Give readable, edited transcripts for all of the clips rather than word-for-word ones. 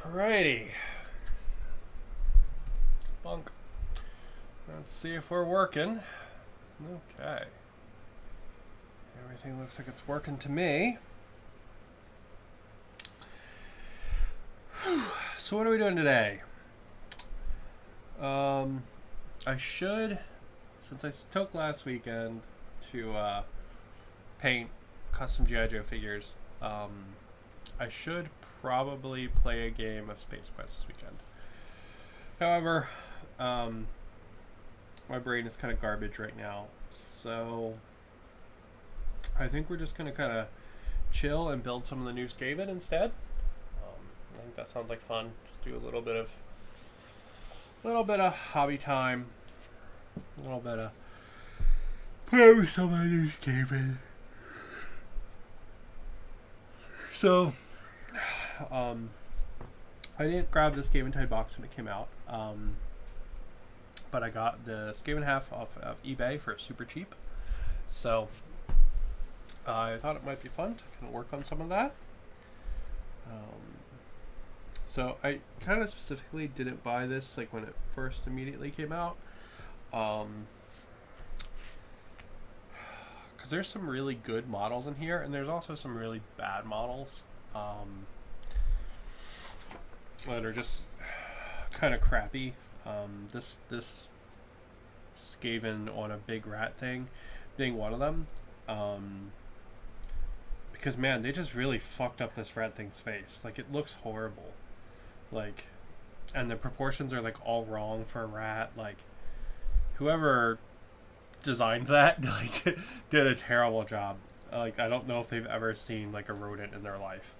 Alrighty. Bunk. Let's see if we're working. Okay. Everything looks like it's working to me. So what are we doing today? I should, since I took last weekend to paint custom G.I. Joe figures, I should probably play a game of Space Quest this weekend. However, my brain is kind of garbage right now, so I think we're just going to kind of chill and build some of the new skaven instead. I think that sounds like fun. Just do a little bit of hobby time, a little bit of play with some of the new skaven. So, I didn't grab the Skaven Tide box when it came out, but I got the Skaven half off of eBay for super cheap. So, I thought it might be fun to kind of work on some of that. So I kind of specifically didn't buy this like when it first immediately came out, because there's some really good models in here, and there's also some really bad models that are just kind of crappy. This Skaven on a big rat thing being one of them, because man, they just really fucked up this rat thing's face. Like, it looks horrible. Like, and the proportions are like all wrong for a rat. Like, whoever designed that like did a terrible job. Like, I don't know if they've ever seen like a rodent in their life.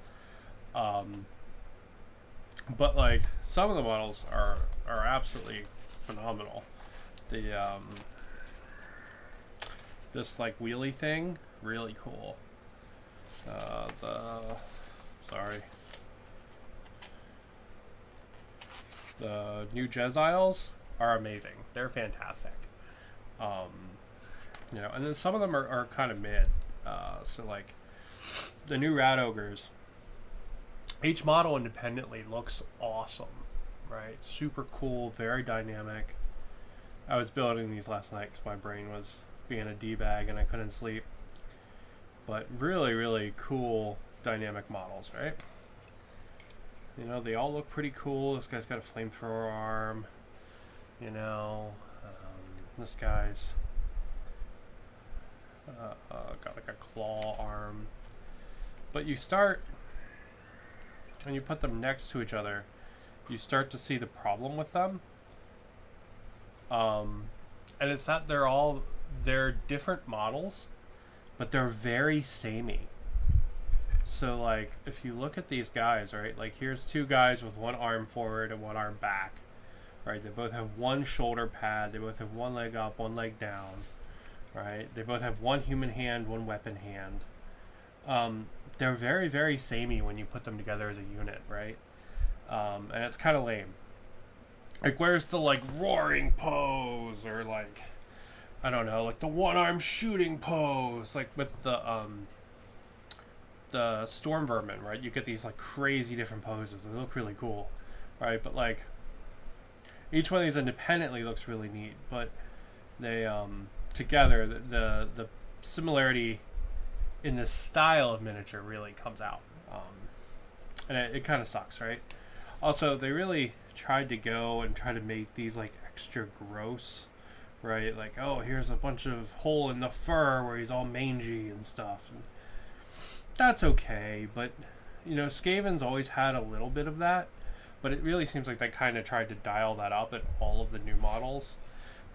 But like, some of the models are absolutely phenomenal. The this like wheelie thing, really cool. The new Jeziles are amazing. They're fantastic. You know, and then some of them are kind of mid. So like the new Rat Ogres, each model independently looks awesome, right? Super cool, very dynamic. I was building these last night because my brain was being a D-bag and I couldn't sleep. But really, really cool dynamic models, right? You know, they all look pretty cool. This guy's got a flamethrower arm. You know, this guy's got like a claw arm. But you start, when you put them next to each other, you start to see the problem with them. And it's that they're different models, but they're very samey. So like, if you look at these guys, right, like here's two guys with one arm forward and one arm back, right? They both have one shoulder pad, they both have one leg up, one leg down, right? They both have one human hand, one weapon hand. They're very, very samey when you put them together as a unit, right? And it's kind of lame. Like, where's the like roaring pose, or like, I don't know, like the one arm shooting pose, like with the storm vermin, right? You get these like crazy different poses and they look really cool, right? But like, each one of these independently looks really neat, but they together, the similarity in the style of miniature really comes out, and it kind of sucks, right? Also, they really tried to go and try to make these like extra gross, right? Like, oh, here's a bunch of hole in the fur where he's all mangy and stuff. And that's okay, but you know, Skaven's always had a little bit of that, but it really seems like they kind of tried to dial that up in all of the new models,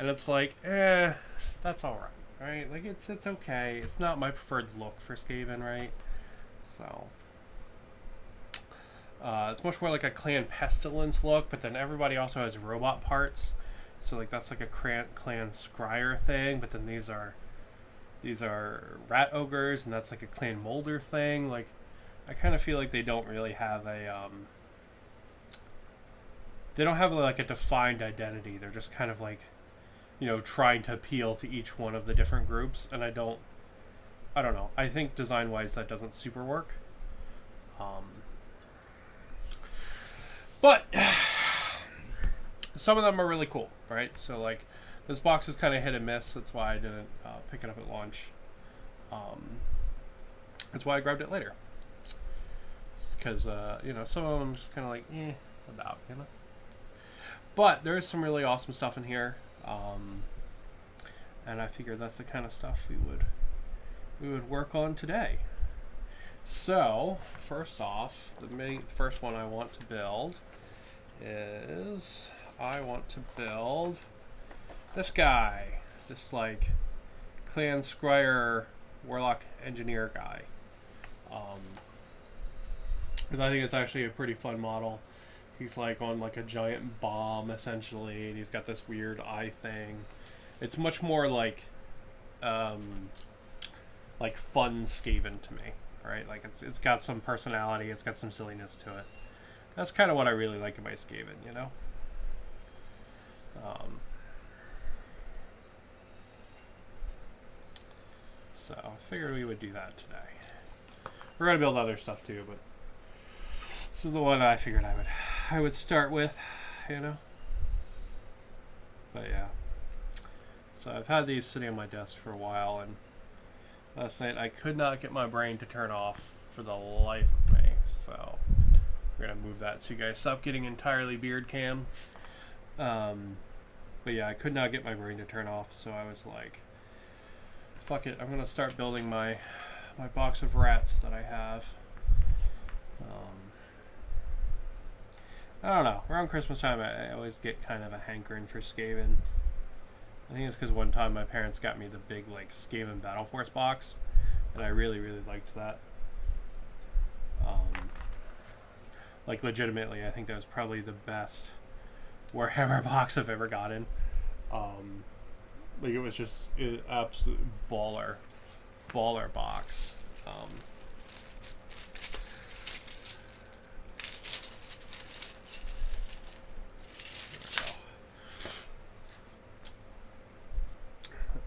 and it's like, that's all right, right? Like, it's okay. It's not my preferred look for Skaven, right? So it's much more like a Clan Pestilence look, but then everybody also has robot parts, so like that's like a Clan Scryer thing, but then these are Rat Ogres, and that's like a Clan Molder thing. Like, I kind of feel like they don't really have a they don't have like a defined identity. They're just kind of like, you know, trying to appeal to each one of the different groups, and I don't know. I think design wise that doesn't super work. But some of them are really cool, right? So like this box is kind of hit and miss. That's why I didn't pick it up at launch. That's why I grabbed it later. Because you know, some of them just kind of like about, you know. But there is some really awesome stuff in here, and I figured that's the kind of stuff we would work on today. So first off, the first one I want to build is I want to build this guy, this like Clan Scryer Warlock Engineer guy, because I think it's actually a pretty fun model. He's like on like a giant bomb essentially, and he's got this weird eye thing. It's much more like fun skaven to me, right? Like it's got some personality, it's got some silliness to it. That's kind of what I really like in my skaven, you know. So I figured we would do that today. We're gonna build other stuff too, but this is the one I figured I would start with, you know. But yeah. So I've had these sitting on my desk for a while, and last night I could not get my brain to turn off for the life of me. So we're gonna move that so you guys stop getting entirely beard cam. But yeah, I could not get my brain to turn off, so I was like, fuck it, I'm gonna start building my box of rats that I have. I don't know, around Christmas time I always get kind of a hankering for Skaven. I think it's because one time my parents got me the big like Skaven Battle Force box, and I really liked that. Like legitimately, I think that was probably the best Warhammer box I've ever gotten. Like it was just an absolute baller box.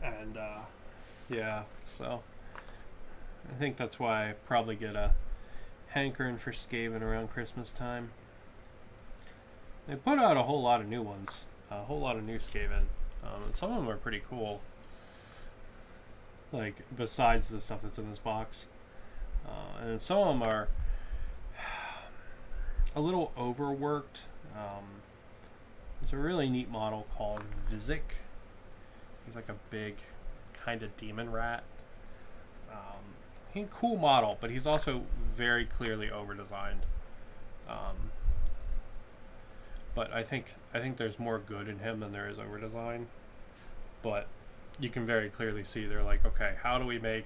And yeah, so I think that's why I probably get a hankering for Skaven around Christmas time. They put out a whole lot of new ones, a whole lot of new Skaven. And some of them are pretty cool. Like besides the stuff that's in this box, and some of them are a little overworked. There's a really neat model called Vizik. He's like a big kind of demon rat. He's a cool model, but he's also very clearly over-designed. But I think there's more good in him than there is over-design. But you can very clearly see they're like, okay, how do we make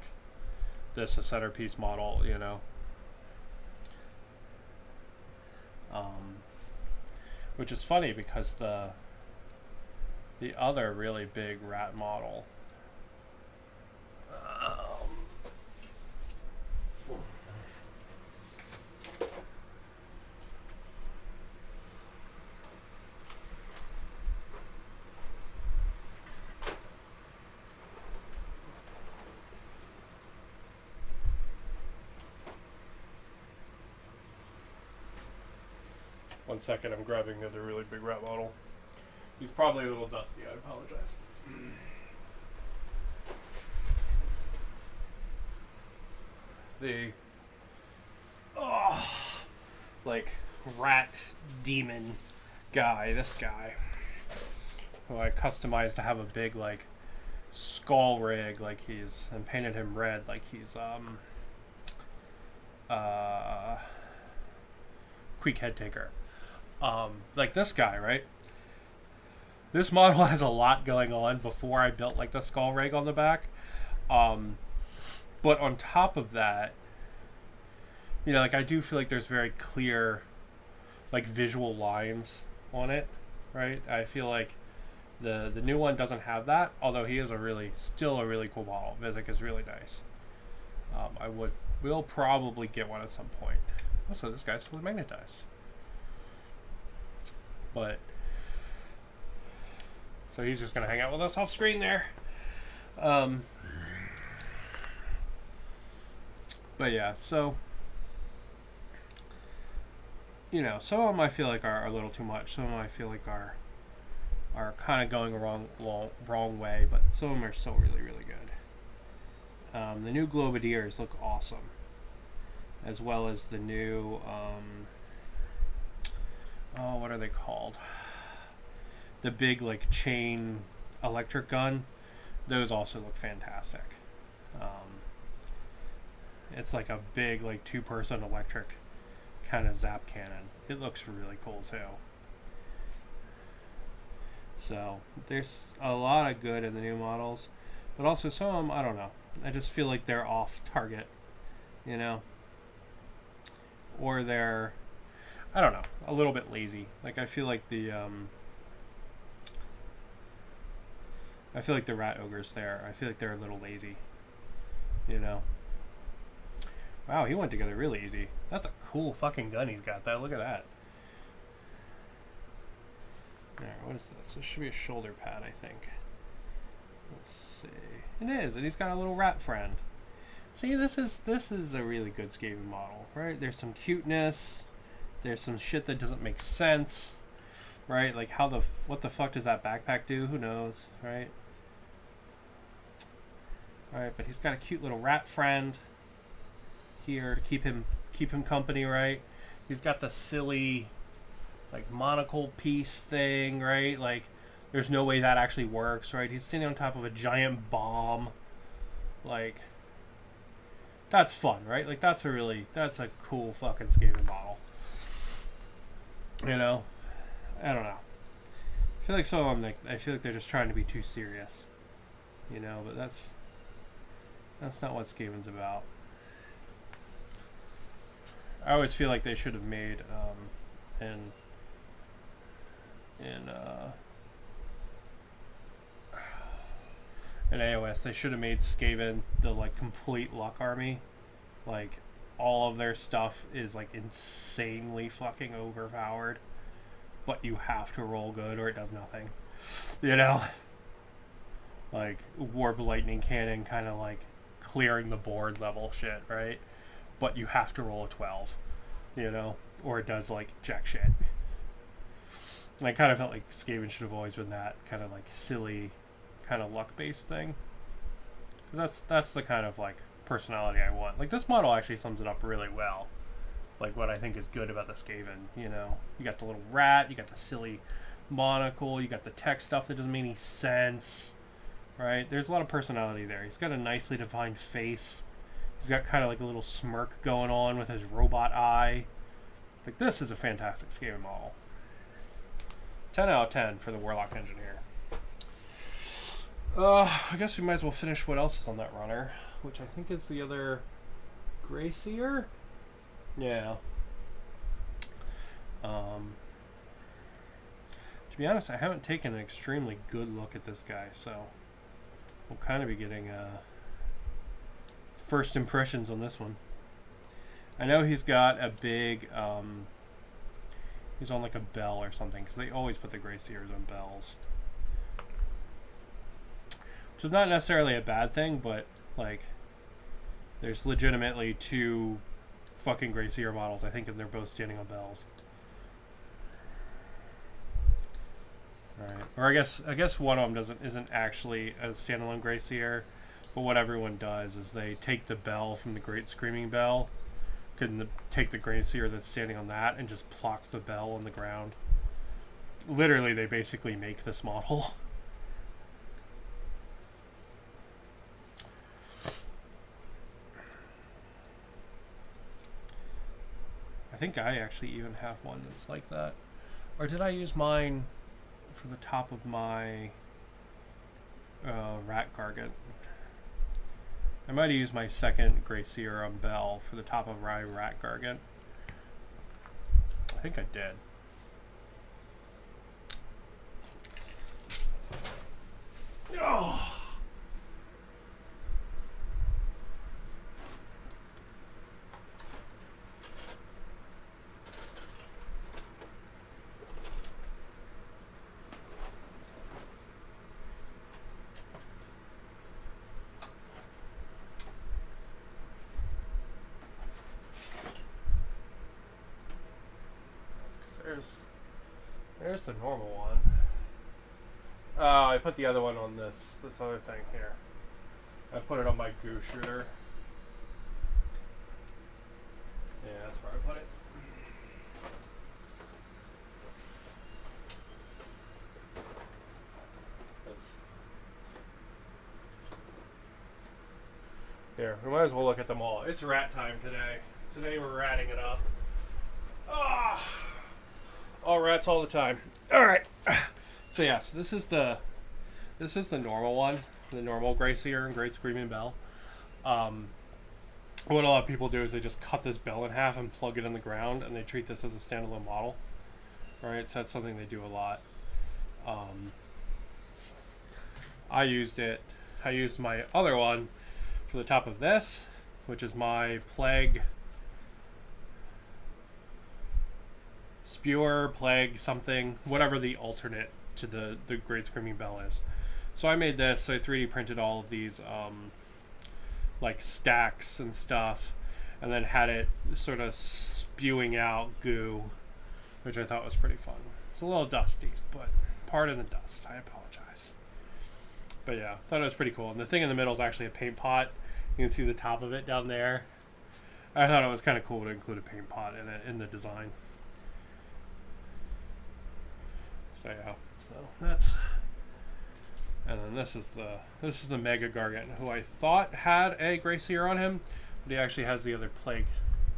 this a centerpiece model, you know? Which is funny because the other really big rat model, one second, I'm grabbing the other really big rat model. He's probably a little dusty, I apologize. The like rat demon guy, this guy, who I customized to have a big like skull rig, like he's, and painted him red like he's Queek Head Taker. Like this guy, right? This model has a lot going on before I built like the skull rig on the back. But on top of that, you know, like I do feel like there's very clear like visual lines on it, right? I feel like the new one doesn't have that, although he is still a really cool model. Vizik is really nice. We'll probably get one at some point. Also, this guy's fully magnetized. But so he's just gonna hang out with us off screen there. But yeah, so you know, some of them I feel like are a little too much. Some of them I feel like are kind of going a wrong way, but some of them are still really, really good. The new Globadiers look awesome, as well as the new, oh, what are they called? The big, like, chain electric gun. Those also look fantastic. It's like a big, like, two-person electric kind of zap cannon. It looks really cool, too. So, there's a lot of good in the new models, but also some of them, I don't know. I just feel like they're off target, you know? Or they're, I don't know, a little bit lazy. Like, I feel like the rat ogres there, I feel like they're a little lazy, you know? Wow, he went together really easy. That's a cool fucking gun he's got, though. Look at that. Alright, what is this? This should be a shoulder pad, I think. Let's see. It is, and he's got a little rat friend. See, this is a really good skaven model, right? There's some cuteness. There's some shit that doesn't make sense, right? Like what the fuck does that backpack do? Who knows, right? Alright, but he's got a cute little rat friend here to keep him company, right? He's got the silly, like, monocle piece thing, right? Like, there's no way that actually works, right? He's standing on top of a giant bomb. Like, that's fun, right? Like, that's a cool fucking skaven model. You know? I don't know. I feel like some of them, like, I feel like they're just trying to be too serious. You know, but that's not what skaven's about. I always feel like they should have made in AOS, they should have made Skaven the, like, complete luck army. Like, all of their stuff is, like, insanely fucking overpowered, but you have to roll good or it does nothing, you know? Like, warp lightning cannon, kind of like clearing the board level shit, right? But you have to roll a 12, you know, or it does, like, jack shit. And I kind of felt like Skaven should have always been that kind of, like, silly, kind of luck-based thing. That's the kind of, like, personality I want. Like, this model actually sums it up really well. Like, what I think is good about the Skaven, you know. You got the little rat, you got the silly monocle, you got the tech stuff that doesn't make any sense, right? There's a lot of personality there. He's got a nicely defined face. He's got kind of like a little smirk going on with his robot eye. Like, this is a fantastic Skaven model. 10 out of 10 for the Warlock Engineer. I guess we might as well finish what else is on that runner, which I think is the other Greyseer? Yeah. To be honest, I haven't taken an extremely good look at this guy, so we'll kind of be getting first impressions on this one. I know he's got a big, he's on like a bell or something, because they always put the Greyseers on bells. Which is not necessarily a bad thing, but, like, there's legitimately two fucking Greyseer models, I think, and they're both standing on bells. Alright. Or I guess one of them isn't actually a standalone Greyseer, but what everyone does is they take the bell from the Great Screaming Bell, take the Greyseer that's standing on that, and just plock the bell on the ground. Literally, they basically make this model. I think I actually even have one that's like that. Or did I use mine for the top of my Rat Gargant? I might have used my second Greyseer on Bell for the top of my Rat Gargant. I think I did. Oh! there's the normal one. Oh, I put the other one on this other thing here. I put it on my goo shooter. Yeah, that's where I put it. Here, we might as well look at them all. It's rat time today. Today we're ratting it up. Ah, all rats all the time. All right. So yes, this is the normal one, the normal Grey Seer and Great Screaming Bell. What a lot of people do is they just cut this bell in half and plug it in the ground, and they treat this as a standalone model. Right? So that's something they do a lot. I used my other one for the top of this, which is my Plague Spewer, Plague something, whatever the alternate to the Great Screaming Bell is. So I made this, so I 3D printed all of these like stacks and stuff, and then had it sort of spewing out goo, which I thought was pretty fun. It's a little dusty, but pardon the dust, I apologize. But yeah, thought it was pretty cool. And the thing in the middle is actually a paint pot. You can see the top of it down there. I thought it was kind of cool to include a paint pot in the design. So yeah, so that's, and then this is the Mega Gargant, who I thought had a Grey Seer on him, but he actually has the other Plague,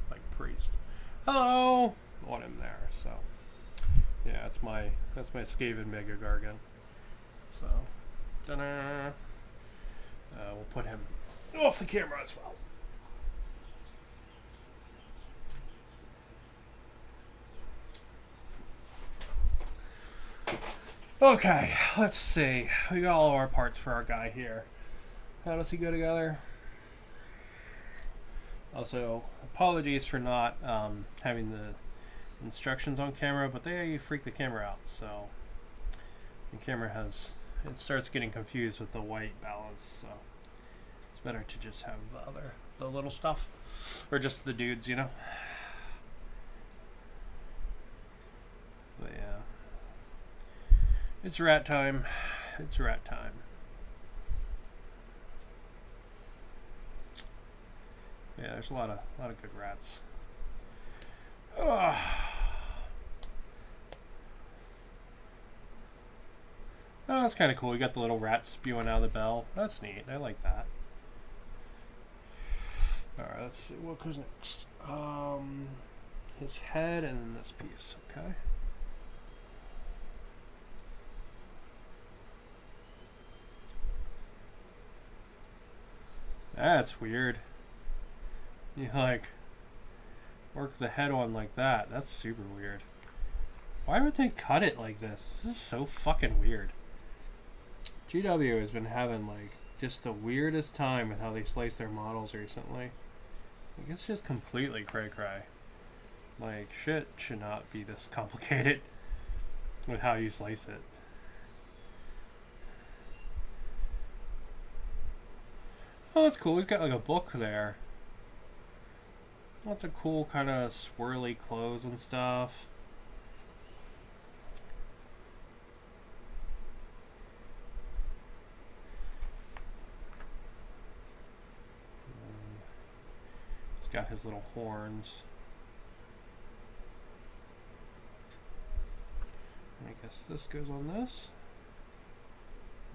like, priest. Hello, on him there. So yeah, that's my Skaven Mega Gargant. So ta-da. We'll put him off the camera as well. Okay, let's see. We got all of our parts for our guy here. How does he go together? Also, apologies for not having the instructions on camera, but they freak the camera out. So the camera it starts getting confused with the white balance. So it's better to just have the little stuff, or just the dudes, you know. But yeah. It's rat time. It's rat time. Yeah, there's a lot of good rats. Ugh. Oh, that's kind of cool. You got the little rat spewing out of the bell. That's neat. I like that. All right, let's see what goes next. His head and then this piece. Okay. That's weird. You like work the head on like that. That's super weird. Why would they cut it like this? This is so fucking weird. GW has been having like just the weirdest time with how they slice their models recently. Like, it's just completely cray-cray. Like, shit should not be this complicated with how you slice it. Oh, that's cool. He's got like a book there. Lots of cool kind of swirly clothes and stuff. He's got his little horns. And I guess this goes on this.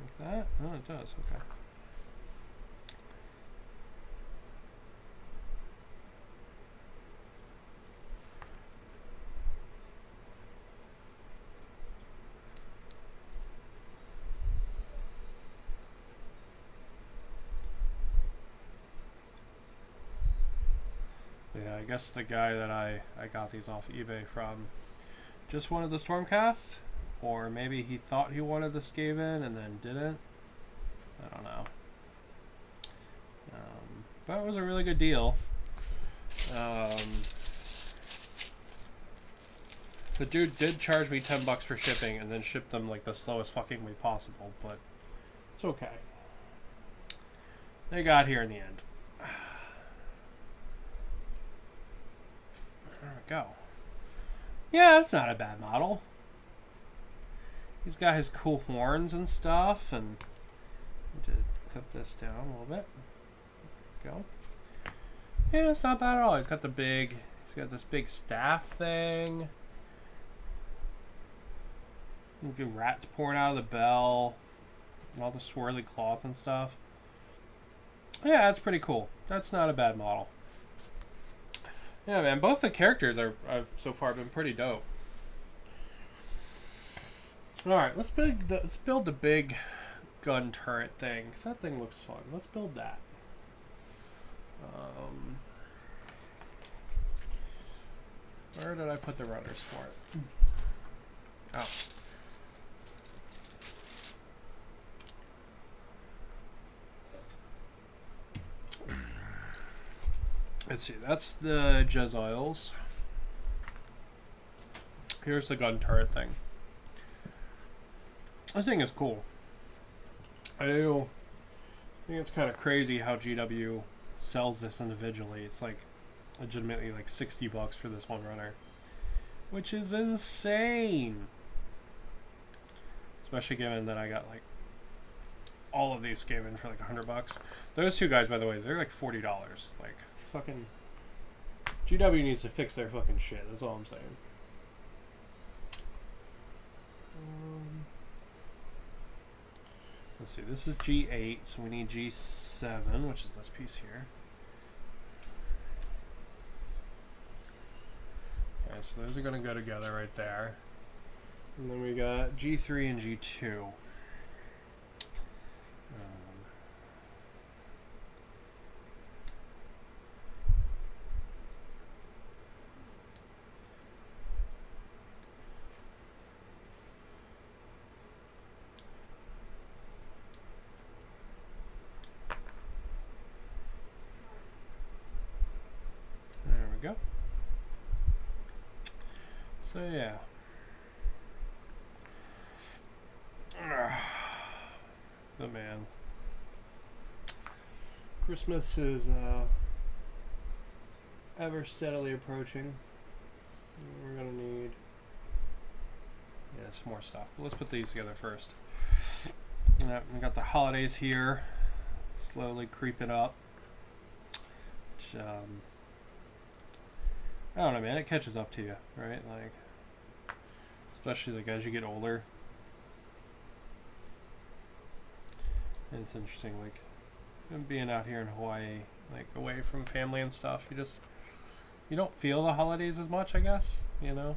Like that? Oh, it does. Okay. Yeah, I guess the guy that I got these off eBay from just wanted the Stormcast, or maybe he thought he wanted the Skaven and then didn't. I don't know. But it was a really good deal. The dude did charge me $10 for shipping and then shipped them like the slowest fucking way possible, but it's okay. They got here in the end. There we go. Yeah, it's not a bad model. He's got his cool horns and stuff, and I need to clip this down a little bit. Go. Yeah, it's not bad at all. He's got this big staff thing. Good rats pouring out of the bell. And all the swirly cloth and stuff. Yeah, that's pretty cool. That's not a bad model. Yeah, man, both the characters have so far been pretty dope. All right, let's build the big gun turret thing. So that thing looks fun. Let's build that. Where did I put the runners for it? Oh. Let's see, that's the Jezails. Here's the gun turret thing. This thing is cool. I think it's kind of crazy how GW sells this individually. It's like legitimately like $60 for this one runner, which is insane. Especially given that I got like all of these skaven for like $100. Those two guys, by the way, they're like $40. Like fucking GW needs to fix their fucking shit. That's all I'm saying. Let's see, this is G8, so we need G7, which is this piece here. Okay, so those are going to go together right there. And then we got G3 and G2. There we go. So yeah. But man, Christmas is ever steadily approaching. We're gonna need some more stuff. But let's put these together first. We got the holidays here, slowly creeping up. Which, I don't know, man. It catches up to you, right? Like, especially like as you get older. And it's interesting, like being out here in Hawaii, like away from family and stuff. You don't feel the holidays as much, I guess. You know.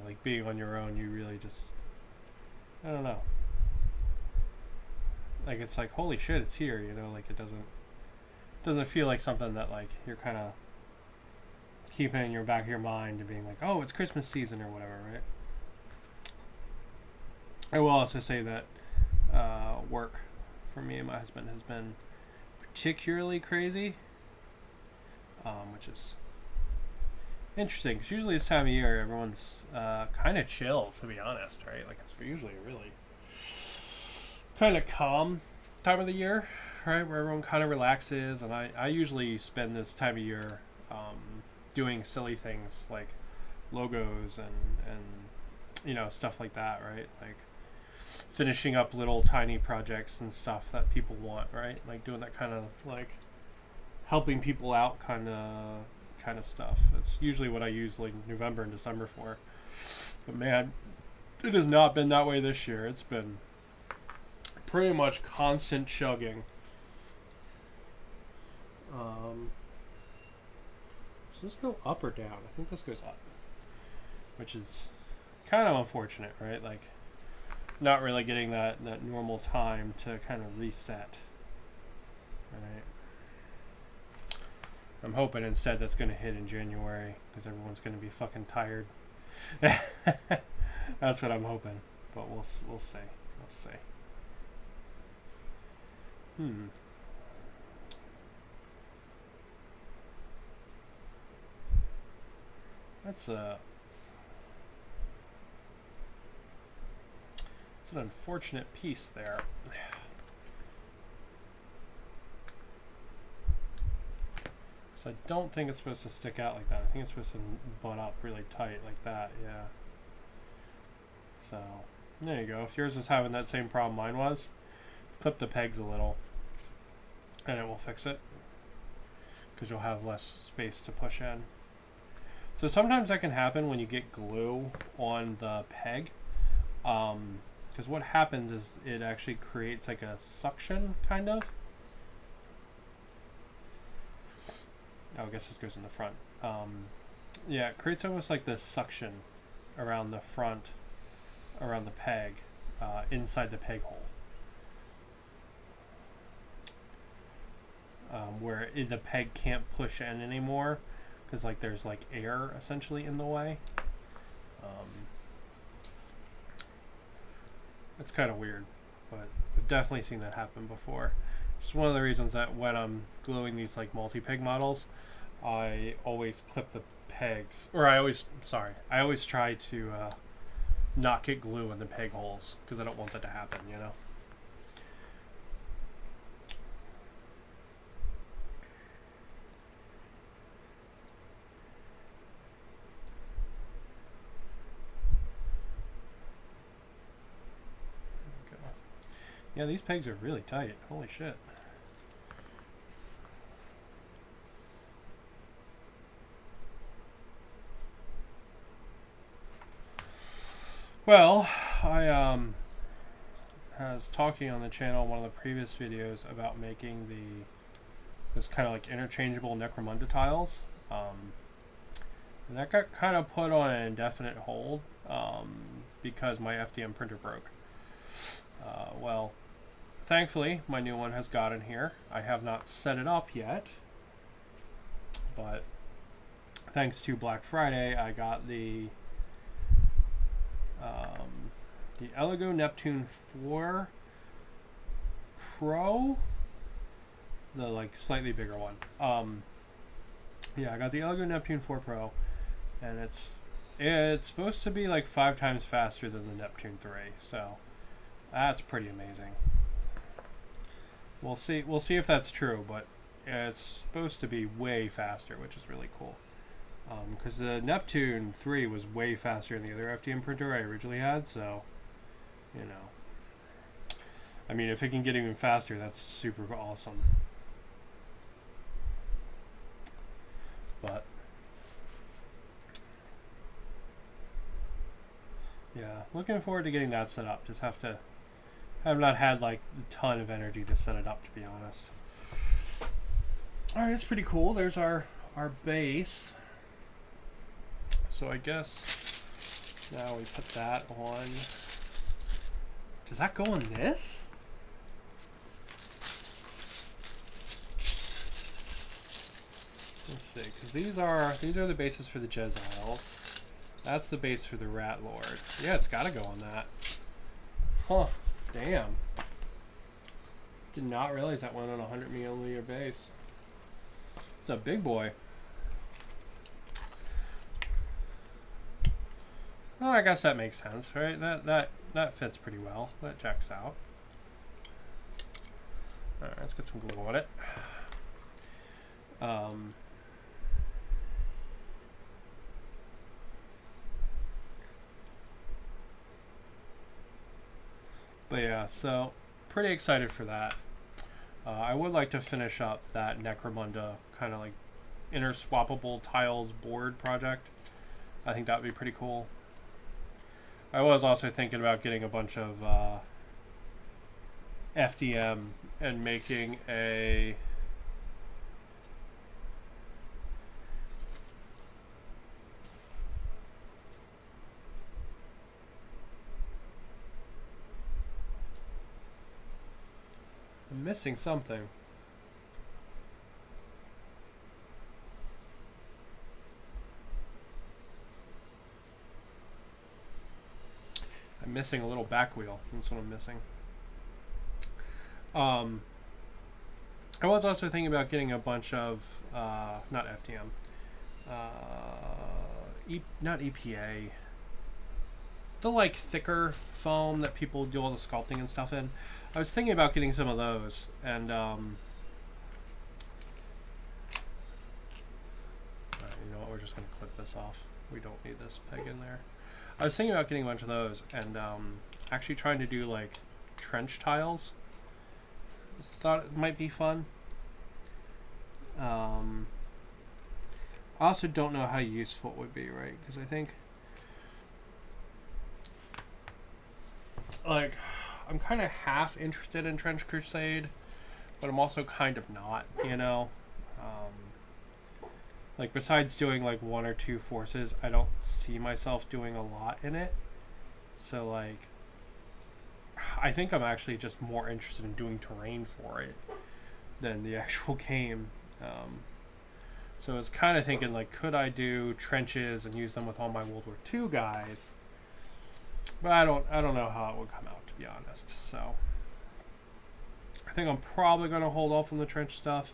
Like being on your own, you really just, I don't know. Like it's like, holy shit, it's here. You know, like it doesn't feel like something that like you're kind of keeping it in your back of your mind and being like, oh, it's Christmas season or whatever, right? I will also say that work for me and my husband has been particularly crazy, which is interesting because usually this time of year everyone's kind of chill, to be honest, right? Like it's usually a really kind of calm time of the year, right, where everyone kind of relaxes, and I usually spend this time of year doing silly things like logos and stuff like that, right? Like finishing up little tiny projects and stuff that people want, right? Like doing that kind of like helping people out kind of stuff. It's usually what I use like November and December for. But man, it has not been that way this year. It's been pretty much constant chugging. Does this go up or down? I think this goes up, which is kind of unfortunate, right? Like not really getting that normal time to kind of reset, right? I'm hoping instead that's going to hit in January because everyone's going to be fucking tired. That's what I'm hoping, but we'll see. We'll see. That's it's an unfortunate piece there. So I don't think it's supposed to stick out like that. I think it's supposed to butt up really tight like that, yeah. So, there you go. If yours is having that same problem mine was, clip the pegs a little and it will fix it, because you'll have less space to push in. So sometimes that can happen when you get glue on the peg, because what happens is it actually creates like a suction, kind of. Oh, I guess this goes in the front. Yeah, it creates almost like this suction around the front, around the peg, inside the peg hole. Where the peg can't push in anymore, because like there's like air essentially in the way. It's kind of weird, but I've definitely seen that happen before. It's one of the reasons that when I'm gluing these like multi-peg models, I always clip the pegs, or I always try to not get glue in the peg holes, because I don't want that to happen, you know. Yeah, these pegs are really tight. Holy shit. Well, I was talking on the channel in one of the previous videos about making those kind of like interchangeable Necromunda tiles. And that got kind of put on an indefinite hold because my FDM printer broke. Well, thankfully, my new one has gotten here. I have not set it up yet, but thanks to Black Friday, I got the Elegoo Neptune 4 Pro, the like slightly bigger one. Yeah, I got the Elegoo Neptune 4 Pro, and it's supposed to be like 5 times faster than the Neptune 3, so that's pretty amazing. We'll see if that's true, but it's supposed to be way faster, which is really cool. Because the Neptune 3 was way faster than the other FDM printer I originally had, so, you know. I mean, if it can get even faster, that's super awesome. But, yeah, looking forward to getting that set up. Just have not had, like, a ton of energy to set it up, to be honest. Alright, it's pretty cool. There's our base. So I guess now we put that on. Does that go on this? Let's see, because these are the bases for the Jeziles. That's the base for the Rat Lord. Yeah, it's got to go on that. Huh? Damn. Did not realize that went on a 100mm base. It's a big boy. Well, I guess that makes sense, right? That fits pretty well. That checks out. Alright, let's get some glue on it. But yeah, so pretty excited for that. I would like to finish up that Necromunda kind of like interswappable tiles board project. I think that would be pretty cool. I was also thinking about getting a bunch of FDM and making a I'm missing something. I'm missing a little back wheel. That's what I'm missing. I was also thinking about getting a bunch of not FDM, not EPA, the like thicker foam that people do all the sculpting and stuff in. I was thinking about getting some of those and just going to clip this off. We don't need this peg in there. I was thinking about getting a bunch of those and actually trying to do like trench tiles. Just thought it might be fun. I also don't know how useful it would be, right? Because I think like I'm kind of half interested in Trench Crusade, but I'm also kind of not, you know? Like besides doing like 1 or 2 forces, I don't see myself doing a lot in it. So like, I think I'm actually just more interested in doing terrain for it than the actual game. So I was kind of thinking like, could I do trenches and use them with all my World War II guys? But I don't know how it would come out, to be honest. So I think I'm probably going to hold off on the trench stuff,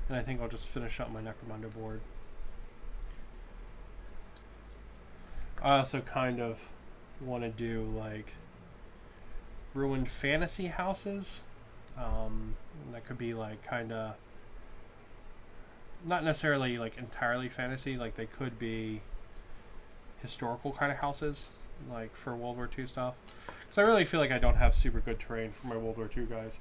and I think I'll just finish up my Necromunda board. I also kind of want to do like ruined fantasy houses. That could be like kind of not necessarily like entirely fantasy, like they could be historical kind of houses, like for World War II stuff. Because I really feel like I don't have super good terrain for my World War II guys.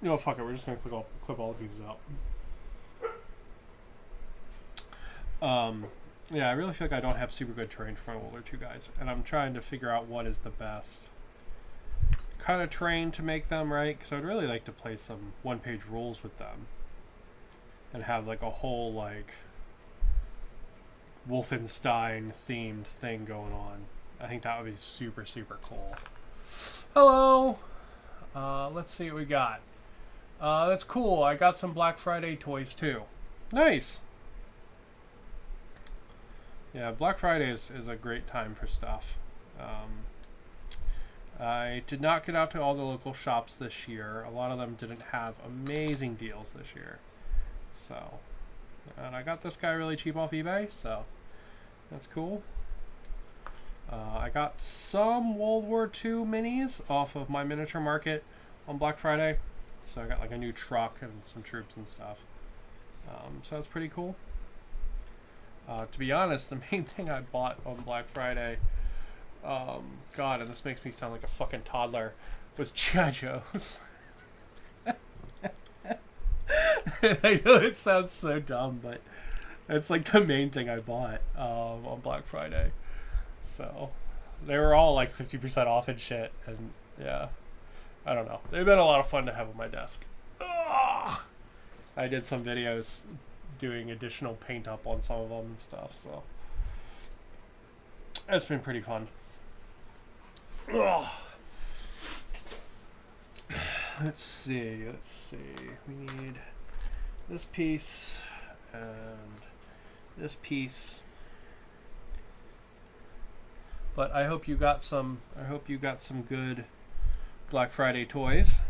You know, fuck it, we're just going to clip all the pieces out. Yeah, I really feel like I don't have super good terrain for my World War II guys, and I'm trying to figure out what is the best kind of terrain to make them, right? Because I would really like to play some one-page rules with them and have like a whole like Wolfenstein themed thing going on. I think that would be super, super cool. Hello! Let's see what we got. That's cool. I got some Black Friday toys too. Nice! Yeah, Black Friday is a great time for stuff. I did not get out to all the local shops this year. A lot of them didn't have amazing deals this year. So, and I got this guy really cheap off eBay, so that's cool. I got some World War II minis off of my miniature market on Black Friday. So I got like a new truck and some troops and stuff. So that's pretty cool. To be honest, the main thing I bought on Black Friday, God, and this makes me sound like a fucking toddler, was G.I. Joes. I know it sounds so dumb, but it's like the main thing I bought on Black Friday. So they were all like 50% off and shit, and yeah, I don't know. They've been a lot of fun to have on my desk. Ugh! I did some videos doing additional paint up on some of them and stuff, so it's been pretty fun. Ugh. Let's see. We need this piece and this piece. But I hope you got some good Black Friday toys.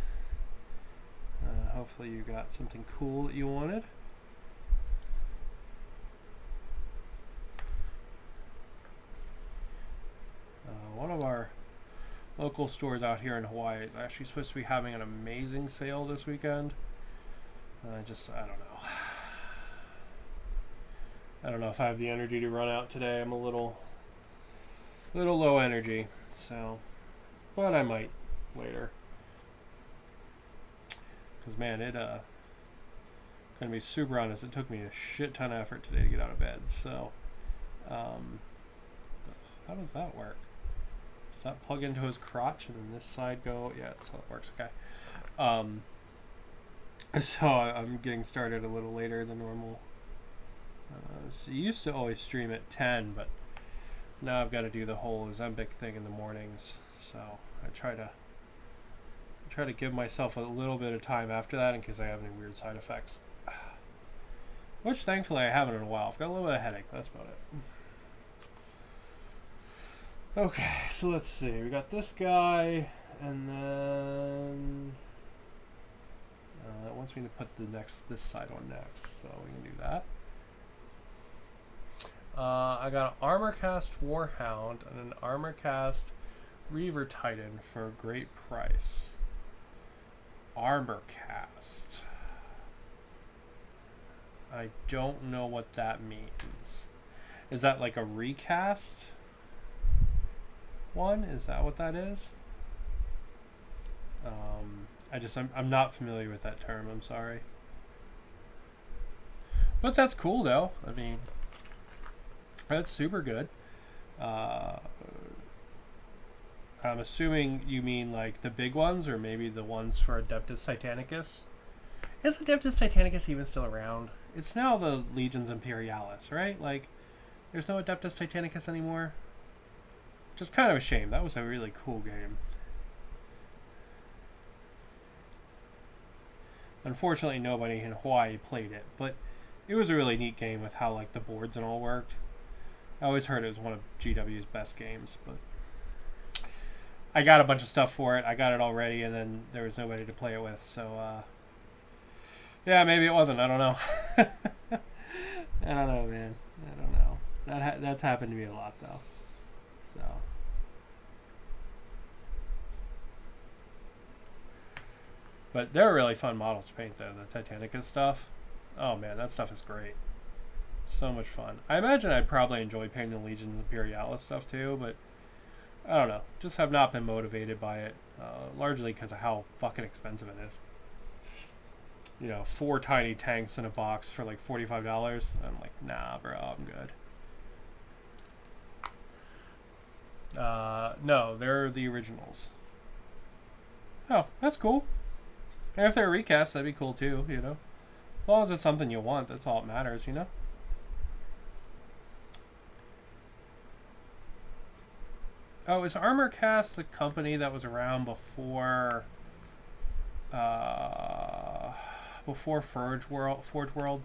Hopefully you got something cool that you wanted. One of our local stores out here in Hawaii is actually supposed to be having an amazing sale this weekend. I don't know. I don't know if I have the energy to run out today. I'm a little low energy, so, but I might later. Because man, gonna be super honest, it took me a shit ton of effort today to get out of bed. So, how does that work? Does that plug into his crotch and then this side go? Yeah, that's how it works. Okay. So I'm getting started a little later than normal. So you used to always stream at 10, but now I've got to do the whole Ozempic thing in the mornings. So I try to give myself a little bit of time after that in case I have any weird side effects. Which thankfully I haven't in a while. I've got a little bit of headache, but that's about it. Okay, so let's see. We got this guy, and then it wants me to put this side on next, so we can do that. I got an armor cast Warhound and an armor cast Reaver Titan for a great price. Armor cast. I don't know what that means. Is that like a recast one? Is that what that is? I'm not familiar with that term. I'm sorry. But that's cool though. I mean, that's super good. I'm assuming you mean like the big ones, or maybe the ones for Adeptus Titanicus. Is Adeptus Titanicus even still around? It's now the Legions Imperialis, right? Like, there's no Adeptus Titanicus anymore. Just kind of a shame. That was a really cool game. Unfortunately, nobody in Hawaii played it, but it was a really neat game with how like the boards and all worked. I always heard it was one of GW's best games, but I got a bunch of stuff for it. I got it already, and then there was nobody to play it with, so yeah, maybe it wasn't. I don't know. I don't know, man. I don't know. That's happened to me a lot, though. So. But they're really fun models to paint, though. The Titanicus stuff. Oh, man, that stuff is great. So much fun. I imagine I'd probably enjoy painting the Legions Imperialis stuff, too, but I don't know. Just have not been motivated by it, largely because of how fucking expensive it is. You know, 4 tiny tanks in a box for like $45. I'm like, nah, bro, I'm good. No, they're the originals. Oh, that's cool. And if they're recast, that'd be cool too, you know. As long as it's something you want, that's all that matters, you know. Oh, is ArmorCast the company that was around before before Forge World,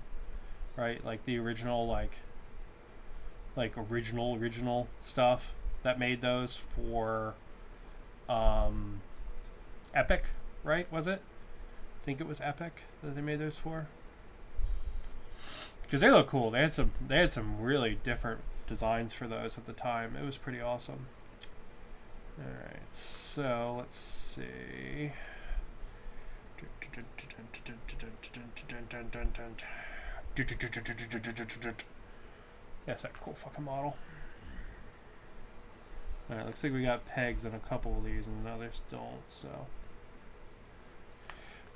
right? Like the original, like original stuff that made those for Epic, right? Was it? I think it was Epic that they made those for. Because they look cool. They had some really different designs for those at the time. It was pretty awesome. All right, so let's see. Yes, that cool fucking model. Alright, looks like we got pegs on a couple of these and others don't, so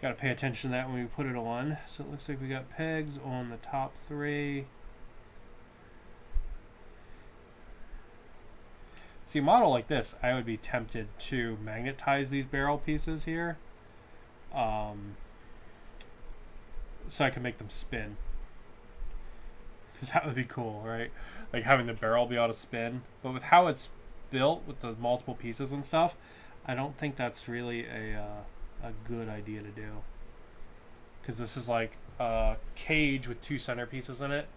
gotta pay attention to that when we put it on. So it looks like we got pegs on the top 3. See, a model like this, I would be tempted to magnetize these barrel pieces here. So I can make them spin. Because that would be cool, right? Like having the barrel be able to spin. But with how it's built, with the multiple pieces and stuff, I don't think that's really a good idea to do. Because this is like a cage with 2 centerpieces in it.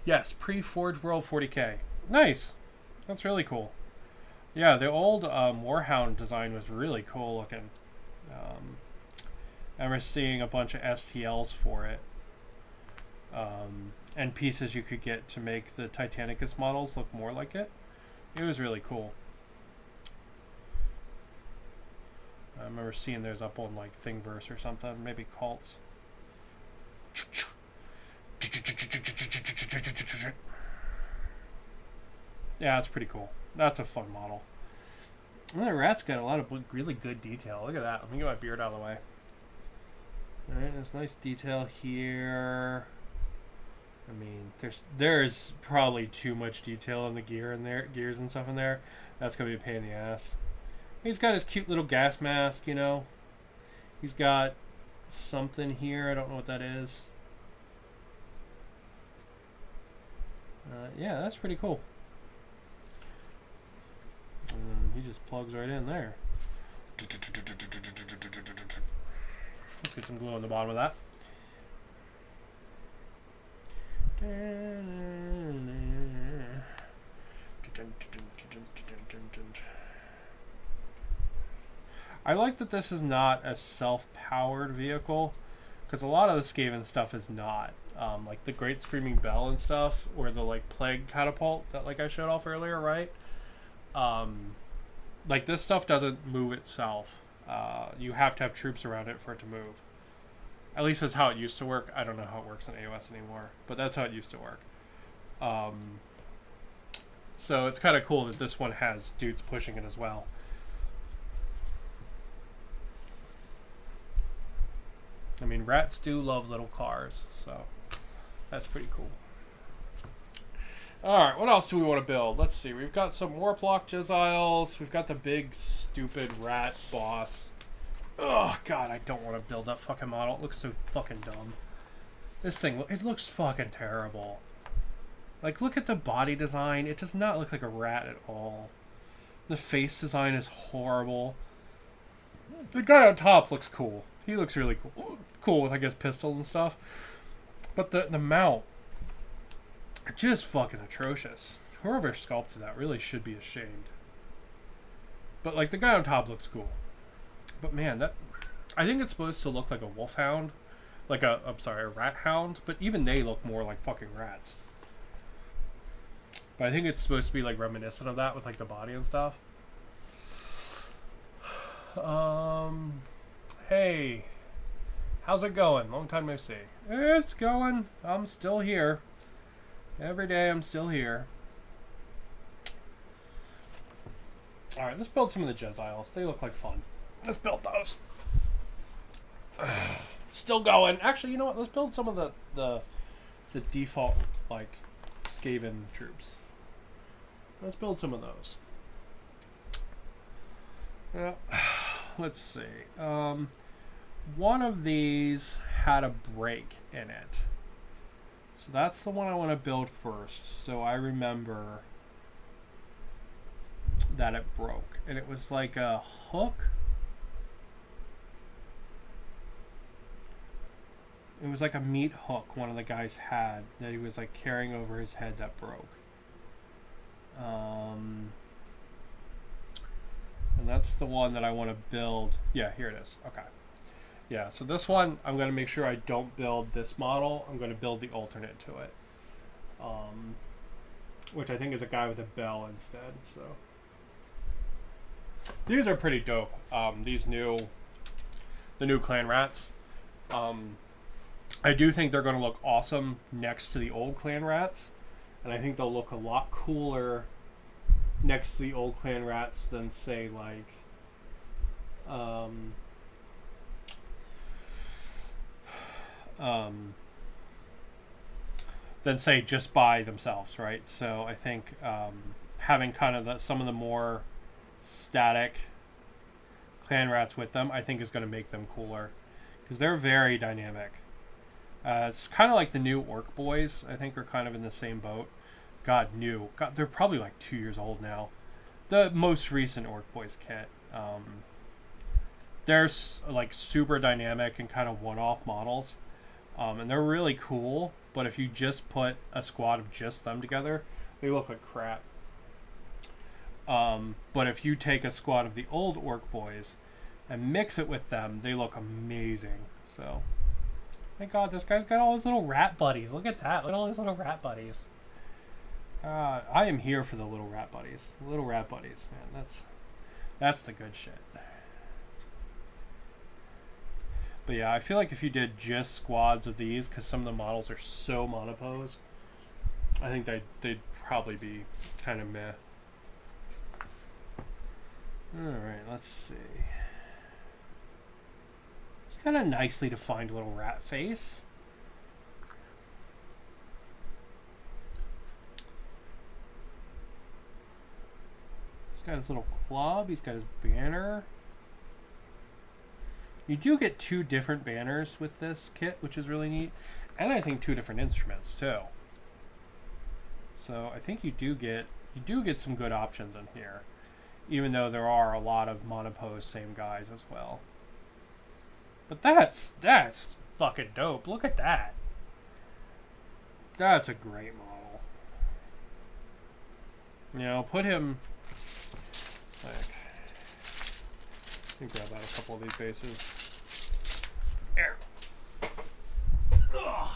Yes, pre-Forge World 40K. Nice. That's really cool. Yeah, the old Warhound design was really cool looking. I remember seeing a bunch of STLs for it. And pieces you could get to make the Titanicus models look more like it. It was really cool. I remember seeing those up on like Thingiverse or something, maybe Cults. Yeah, that's pretty cool. That's a fun model. And the rat's got a lot of really good detail. Look at that. Let me get my beard out of the way. Alright, there's nice detail here. I mean, there's probably too much detail in the gears and stuff in there. That's gonna be a pain in the ass. He's got his cute little gas mask, you know. He's got something here. I don't know what that is. Yeah, that's pretty cool. And he just plugs right in there. Let's get some glue on the bottom of that. I like that this is not a self-powered vehicle, because a lot of the skaven stuff is not. Like the Great Screaming Bell and stuff, or the like Plague Catapult that like I showed off earlier, right? Like this stuff doesn't move itself. You have to have troops around it for it to move. At least that's how it used to work. I don't know how it works in AOS anymore, but that's how it used to work. So it's kind of cool that this one has dudes pushing it as well. I mean, rats do love little cars, so that's pretty cool. Alright, what else do we want to build? Let's see. We've got some Warplock Jezails. We've got the big, stupid rat boss. Oh, God, I don't want to build that fucking model. It looks so fucking dumb. This thing, it looks fucking terrible. Like, look at the body design. It does not look like a rat at all. The face design is horrible. The guy on top looks cool. He looks really cool. Cool with, I guess, pistols and stuff. But the mount, just fucking atrocious. Whoever sculpted that really should be ashamed. But, like, the guy on top looks cool. But, man, that... I think it's supposed to look like a wolfhound. Like a rat hound. But even they look more like fucking rats. But I think it's supposed to be, like, reminiscent of that with, like, the body and stuff. Hey. How's it going? Long time no see. It's going. I'm still here. Every day I'm still here. Alright, let's build some of the Jezails. They look like fun. Let's build those. Still going. Actually, you know what? Let's build some of the default, like, skaven troops. Let's build some of those. Yeah. Let's see. One of these had a break in it. So that's the one I want to build first. So I remember that it broke. And it was like a hook. It was like a meat hook one of the guys had that he was like carrying over his head that broke. And that's the one that I want to build. Yeah, here it is. Okay. Yeah, so this one, I'm going to make sure I don't build this model. I'm going to build the alternate to it. Which I think is a guy with a bell instead. So these are pretty dope. The new clan rats. I do think they're going to look awesome next to the old clan rats. And I think they'll look a lot cooler next to the old clan rats than, say, like... than, say, just by themselves, right? So I think having kind of some of the more static clan rats with them, I think is going to make them cooler. Because they're very dynamic. It's kind of like the new Orc Boys, I think, are kind of in the same boat. God, they're probably like 2 years old now. The most recent Orc Boys kit. They're like super dynamic and kind of one-off models. And they're really cool, but if you just put a squad of just them together, they look like crap. But if you take a squad of the old Orc Boys and mix it with them, they look amazing. So, thank God, this guy's got all his little rat buddies. Look at that. Look at all his little rat buddies. I am here for the little rat buddies. Little rat buddies, man. That's the good shit. But yeah, I feel like if you did just squads of these, because some of the models are so monopose, I think they'd probably be kind of meh. Alright, let's see. It's got a nicely defined little rat face. He's got his little club. He's got his banner. You do get 2 different banners with this kit, which is really neat. And I think 2 different instruments, too. So I think you do get some good options in here. Even though there are a lot of monopose same guys as well. But that's fucking dope. Look at that. That's a great model. You know, put him... Like, let me grab out a couple of these bases. There. Ugh.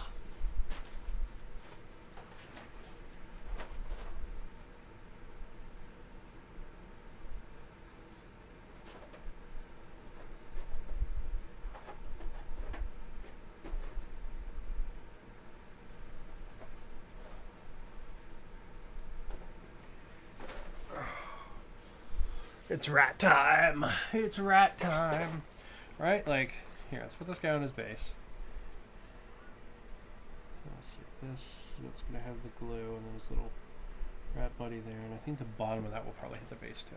It's rat time. It's rat time. Right? Like, here, let's put this guy on his base. Let's see, this is what's going to have the glue and then his little rat buddy there. And I think the bottom of that will probably hit the base too.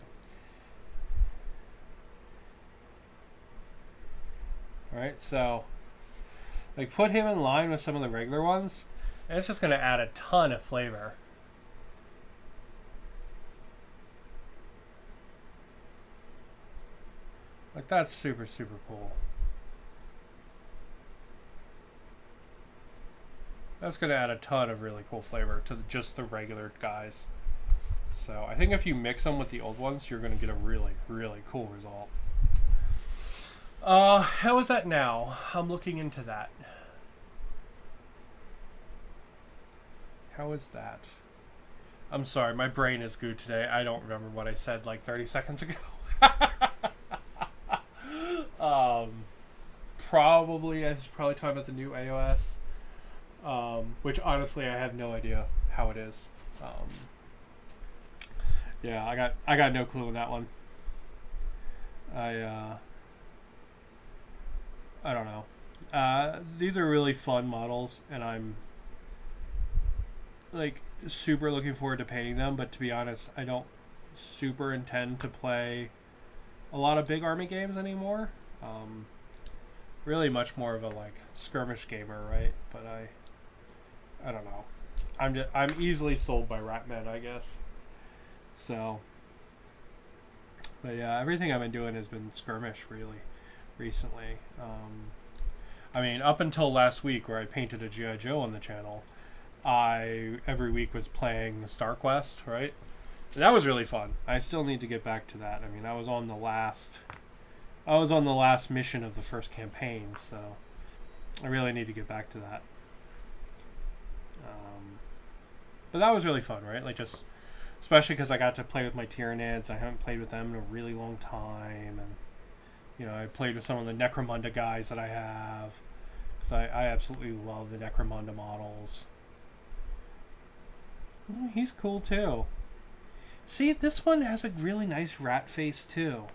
Alright, so, like, put him in line with some of the regular ones, and it's just going to add a ton of flavor. Like, that's super, super cool. That's going to add a ton of really cool flavor to just the regular guys. So, I think if you mix them with the old ones, you're going to get a really, really cool result. How is that now? I'm looking into that. How is that? I'm sorry, my brain is goo today. I don't remember what I said like 30 seconds ago. Probably, I should probably talk about the new AOS. Which honestly, I have no idea how it is. Yeah, I got no clue on that one. I don't know. These are really fun models, and I'm like super looking forward to painting them. But to be honest, I don't super intend to play a lot of big army games anymore. Really much more of a like skirmish gamer, right? But I don't know. I'm easily sold by Ratman, I guess. So, but yeah, everything I've been doing has been skirmish really recently. I mean, up until last week where I painted a G.I. Joe on the channel, I every week was playing Star Quest, right? That was really fun. I still need to get back to that. I mean, I was on the last mission of the first campaign, so I really need to get back to that. But that was really fun, right? Like, just especially because I got to play with my Tyranids. I haven't played with them in a really long time, and you know, I played with some of the Necromunda guys that I have, because I absolutely love the Necromunda models. Oh, he's cool too. See, this one has a really nice rat face too.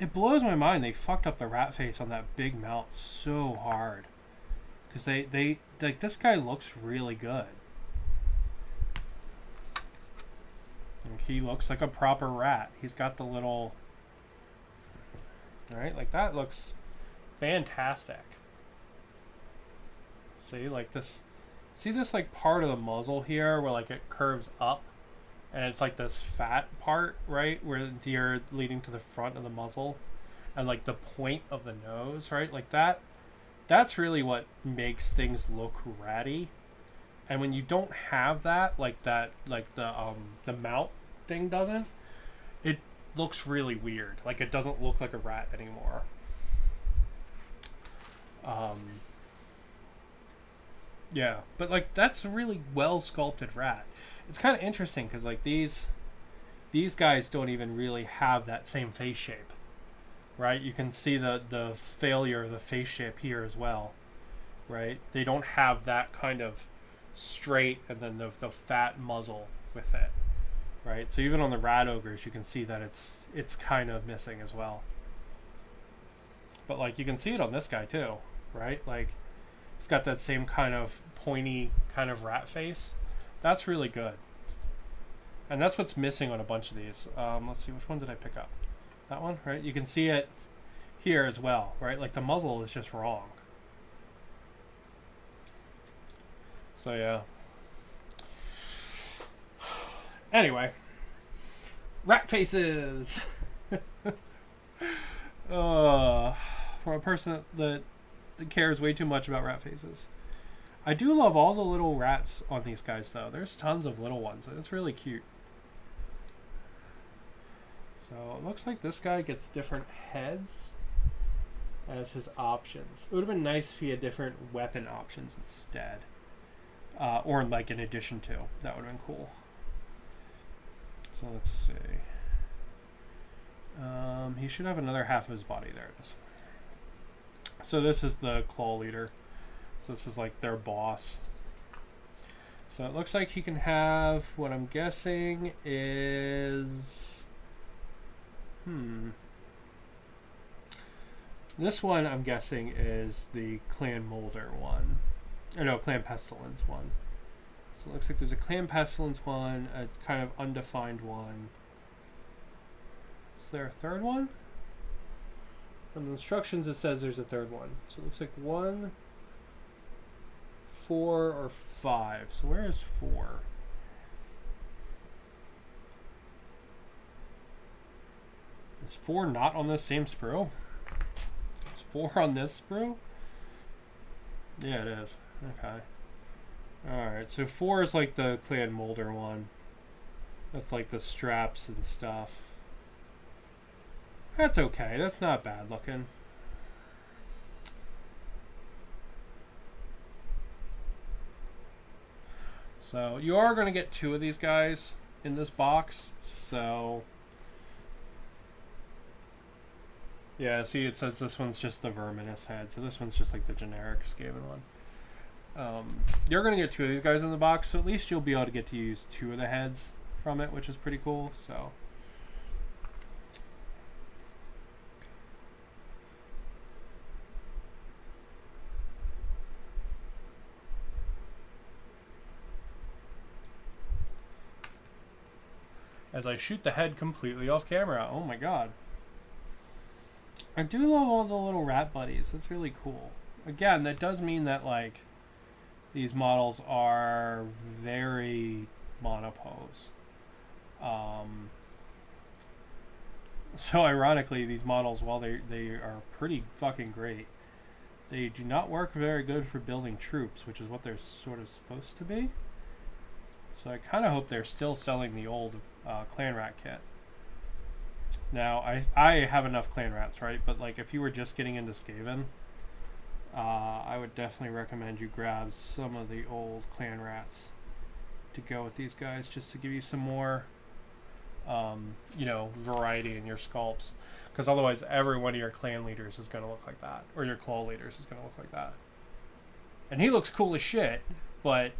It blows my mind they fucked up the rat face on that big mount so hard. Because they like, this guy looks really good. Like, he looks like a proper rat. He's got the little... Right? Like, that looks fantastic. See, like this... See this, like, part of the muzzle here where, like, it curves up? And it's, like, this fat part, right? Where the ear leading to the front of the muzzle. And, like, the point of the nose, right? Like, that... That's really what makes things look ratty. And when you don't have that, like that, like the mount thing doesn't, it looks really weird. Like, it doesn't look like a rat anymore. Yeah, but like, that's a really well sculpted rat. It's kind of interesting because like these guys don't even really have that same face shape, right? You can see the failure of the face shape here as well, right? They don't have that kind of straight and then the fat muzzle with it, right? So even on the rat ogres, you can see that it's kind of missing as well. But like, you can see it on this guy too, right? Like, it's got that same kind of pointy kind of rat face. That's really good, and that's what's missing on a bunch of these. Let's see, which one did I pick up? That one, right? You can see it here as well, right? Like, the muzzle is just wrong. So yeah. Anyway, rat faces. For a person that cares way too much about rat faces. I do love all the little rats on these guys though. There's tons of little ones. It's really cute. So it looks like this guy gets different heads as his options. It would have been nice if he had different weapon options instead. Or like in addition to. That would have been cool. So let's see. He should have another half of his body. There it is. So this is the claw leader. So this is like their boss. So it looks like he can have, what I'm guessing is This one, I'm guessing, is the Clan Molder one. Or no, Clan Pestilence one. So it looks like there's a Clan Pestilence one, a kind of undefined one. Is there a third one? On the instructions, it says there's a third one. So it looks like 1, 4, or 5. So where is 4? Is 4 not on this same sprue? Is 4 on this sprue? Yeah, it is. Okay. Alright, so 4 is like the Clan Molder one. That's like the straps and stuff. That's okay. That's not bad looking. So you are going to get 2 of these guys in this box. So yeah, see, it says this one's just the Verminous head. So this one's just like the generic skaven one. You're going to get 2 of these guys in the box. So at least you'll be able to get to use 2 of the heads from it, which is pretty cool. So as I shoot the head completely off camera. Oh my god. I do love all the little rat buddies. That's really cool. Again, that does mean that, like, these models are very monopose. So ironically, these models, while they are pretty fucking great, they do not work very good for building troops, which is what they're sort of supposed to be. So I kind of hope they're still selling the old Clan Rat kit. Now, I have enough Clan Rats, right? But like, if you were just getting into Skaven, I would definitely recommend you grab some of the old Clan Rats to go with these guys, just to give you some more, you know, variety in your sculpts. Because otherwise, every one of your clan leaders is going to look like that, or your claw leaders is going to look like that. And he looks cool as shit, but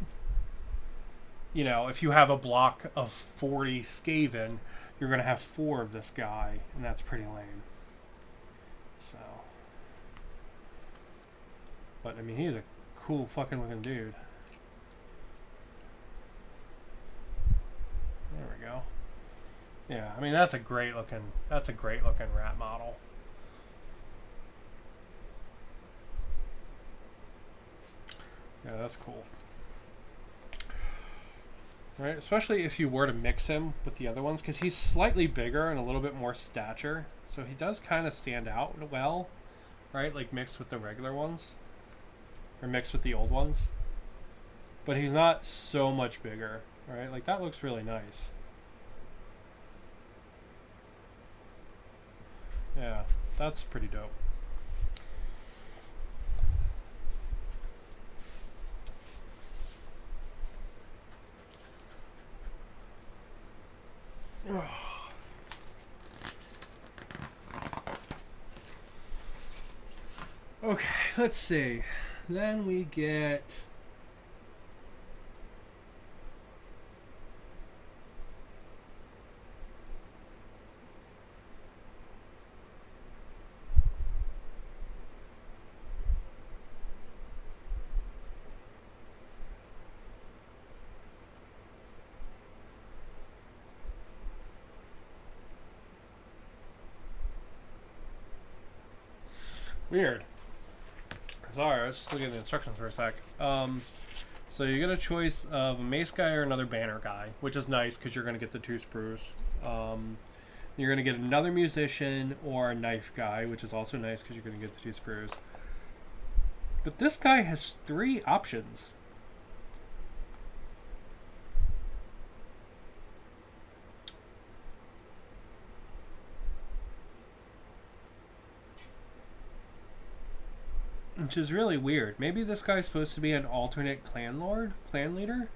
you know, if you have a block of 40 Skaven, you're going to have 4 of this guy, and that's pretty lame. So, but I mean, he's a cool fucking looking dude. There we go. Yeah, I mean, that's a great looking rat model. Yeah, that's cool. Right, especially if you were to mix him with the other ones, because he's slightly bigger and a little bit more stature, so he does kind of stand out well, right? Like mixed with the regular ones, or mixed with the old ones. But he's not so much bigger, right? Like that looks really nice. Yeah, that's pretty dope. Okay, let's see. Then we get weird. Sorry, I was just looking at the instructions for a sec. So you get a choice of a mace guy or another banner guy, which is nice because you're going to get the 2 sprues. You're going to get another musician or a knife guy, which is also nice because you're going to get the 2 sprues. But this guy has 3 options. Which is really weird. Maybe this guy's supposed to be an alternate clan leader,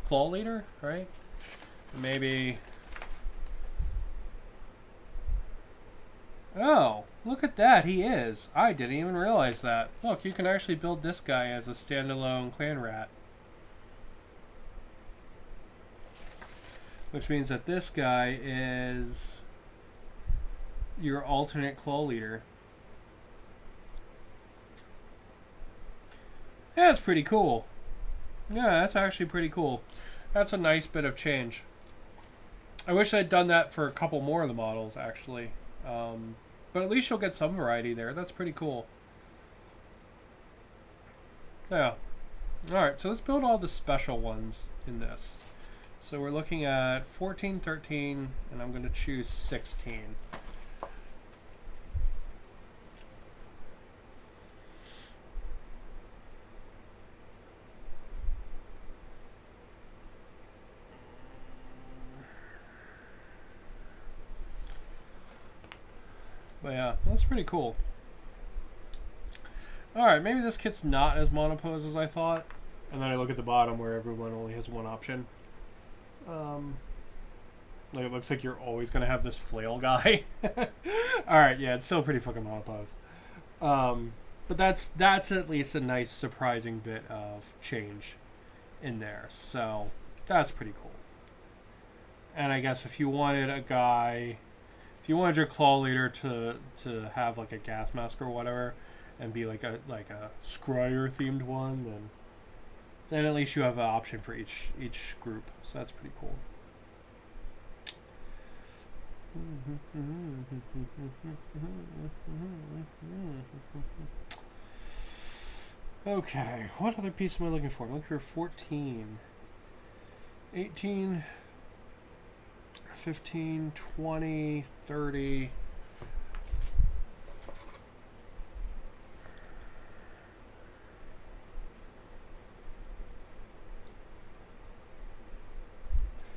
claw leader, right? Maybe. Oh, look at that, he is. I didn't even realize that. Look, you can actually build this guy as a standalone clan rat. Which means that this guy is your alternate claw leader. Yeah, it's pretty cool. Yeah, that's actually pretty cool. That's a nice bit of change. I wish I'd done that for a couple more of the models, actually. But at least you'll get some variety there. That's pretty cool. Yeah. Alright, so let's build all the special ones in this. So we're looking at 14, 13, and I'm going to choose 16. But yeah, that's pretty cool. Alright, maybe this kit's not as monopose as I thought. And then I look at the bottom where everyone only has one option. Like it looks like you're always going to have this flail guy. Alright, yeah, it's still pretty fucking monopose. But that's at least a nice surprising bit of change in there. So that's pretty cool. And I guess if you wanted a guy, if you wanted your claw leader to have like a gas mask or whatever, and be like a scryer themed one, then at least you have an option for each group. So that's pretty cool. Okay, what other piece am I looking for? I'm looking for 14, 18, 15, 20, 30.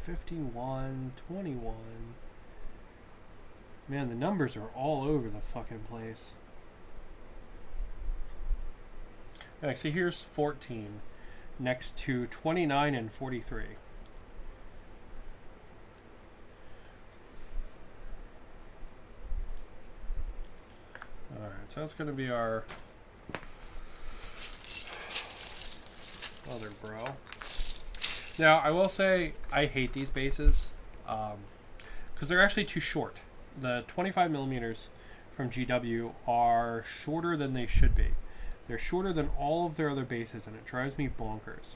$51, $21. Man, the numbers are all over the fucking place. Alright, so here's 14 next to 29 and 43. Alright, so that's going to be our other bro. Now, I will say I hate these bases because they're actually too short. The 25 millimeters from GW are shorter than they should be. They're shorter than all of their other bases, and it drives me bonkers.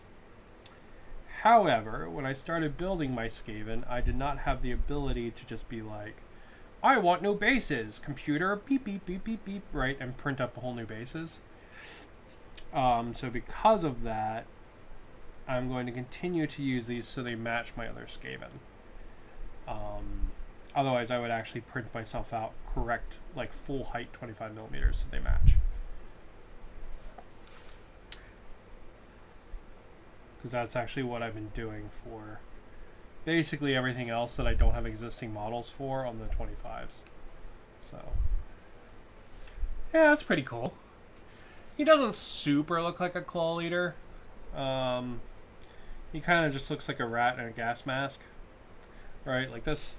However, when I started building my Skaven, I did not have the ability to just be like, I want new bases. Computer, beep, beep, beep, beep, beep, right, and print up a whole new bases. So because of that, I'm going to continue to use these so they match my other Skaven. Otherwise, I would actually print myself out correct, like full height 25 millimeters so they match. Because that's actually what I've been doing for basically everything else that I don't have existing models for on the 25s. So, yeah, that's pretty cool. He doesn't super look like a claw leader. He kind of just looks like a rat in a gas mask, right? Like this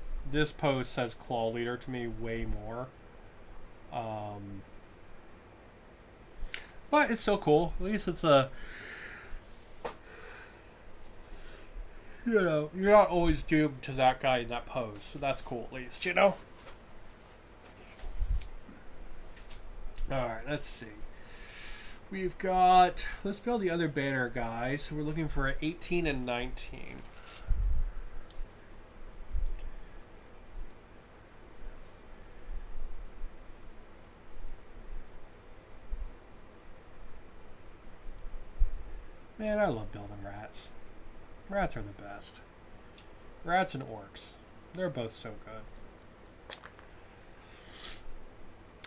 pose says claw leader to me way more. But it's still cool. At least it's a, you know, you're not always doomed to that guy in that pose. So that's cool, at least, you know? Alright, let's see. We've got, let's build the other banner guy. So we're looking for 18 and 19. Man, I love building rats. Rats are the best. Rats and orcs. They're both so good.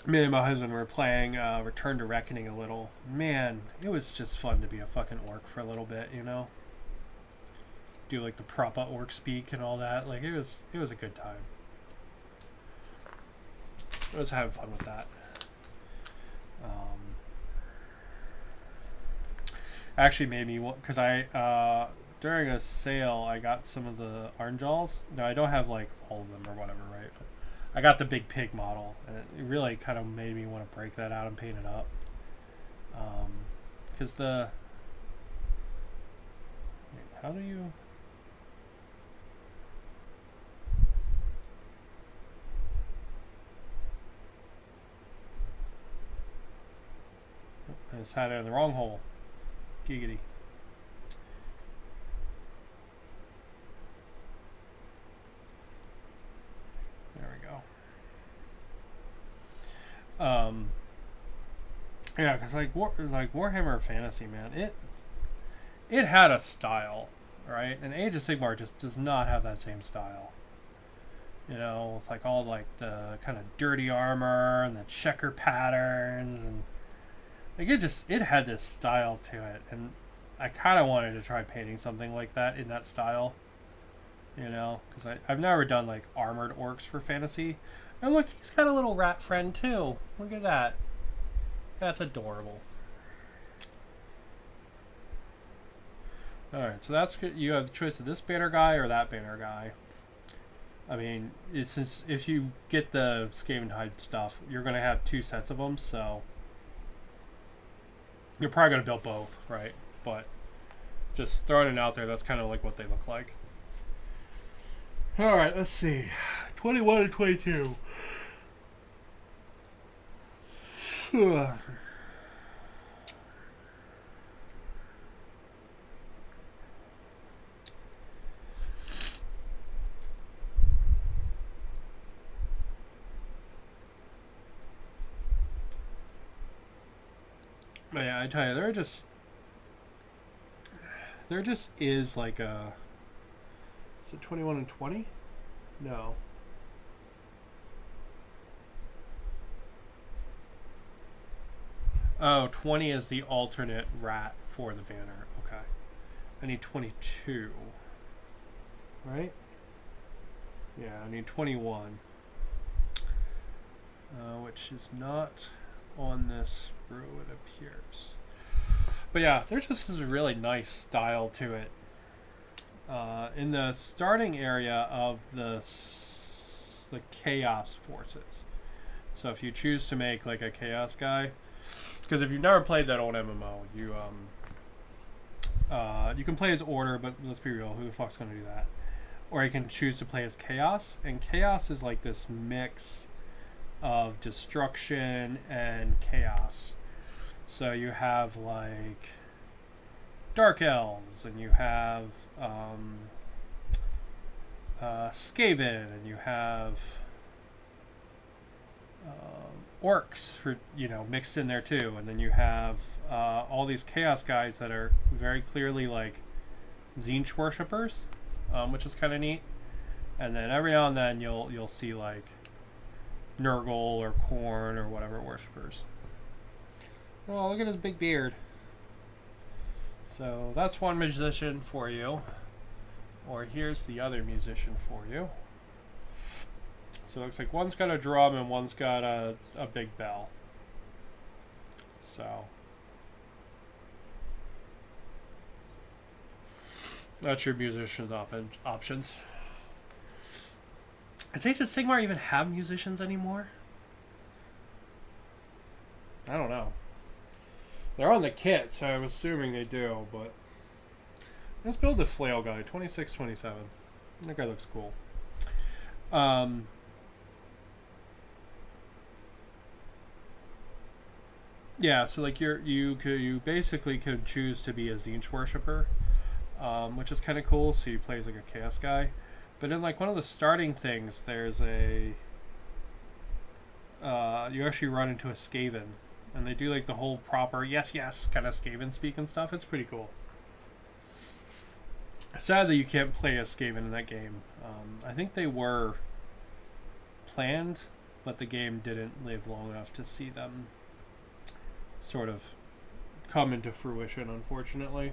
Me and my husband were playing Return to Reckoning a little. Man, it was just fun to be a fucking orc for a little bit, you know? Do like the proper orc speak and all that. Like it was a good time. I was having fun with that. Actually made me, because I during a sale I got some of the Arnjals. Now I don't have like all of them or whatever, right? But I got the big pig model, and it really kind of made me want to break that out and paint it up. Because the, wait, how do you? I just had it in the wrong hole. Giggity. There we go. Yeah, because like Warhammer Fantasy, man, it had a style, right? And Age of Sigmar just does not have that same style. You know, with like all like the kind of dirty armor and the checker patterns, and like it had this style to it, and I kind of wanted to try painting something like that in that style. You know, because I've never done like armored orcs for fantasy. And look, he's got a little rat friend too. Look at that. That's adorable. Alright, so that's good. You have the choice of this banner guy or that banner guy. I mean, since if you get the Skaven hide stuff, you're going to have 2 sets of them, so you're probably going to build both, right? But just throwing it out there, that's kind of like what they look like. Alright, let's see. 21 and 22. But yeah, I tell you, there just is like a. Is it 21 and 20? No. Oh, 20 is the alternate rat for the banner. Okay. I need 22. Right? Yeah, I need 21. Which is not on this brew, it appears. But yeah, there just is a really nice style to it. In the starting area of the Chaos Forces. So if you choose to make like a Chaos guy, because if you've never played that old MMO, you can play as Order, but let's be real, who the fuck's gonna do that? Or you can choose to play as Chaos, and Chaos is like this mix of destruction and chaos. So you have like Dark Elves, and you have Skaven, and you have orcs for mixed in there too, and then you have all these chaos guys that are very clearly like Tzeentch worshippers, which is kind of neat. And then every now and then you'll see like Nurgle or Khorne or whatever worshippers. Oh, look at his big beard. So that's one musician for you. Or here's the other musician for you. So it looks like one's got a drum and one's got a big bell. So that's your musician options. Does Age of Sigmar even have musicians anymore? I don't know. They're on the kit, so I'm assuming they do, but let's build the flail guy, 26, 27. That guy looks cool. Yeah, so like you basically could choose to be a Tzeentch worshipper, which is kind of cool. So you play as like a chaos guy, but in like one of the starting things, there's a you actually run into a skaven, and they do like the whole proper yes kind of skaven speak and stuff. It's pretty cool. Sadly, you can't play as skaven in that game. I think they were planned, but the game didn't live long enough to see them sort of come into fruition, unfortunately.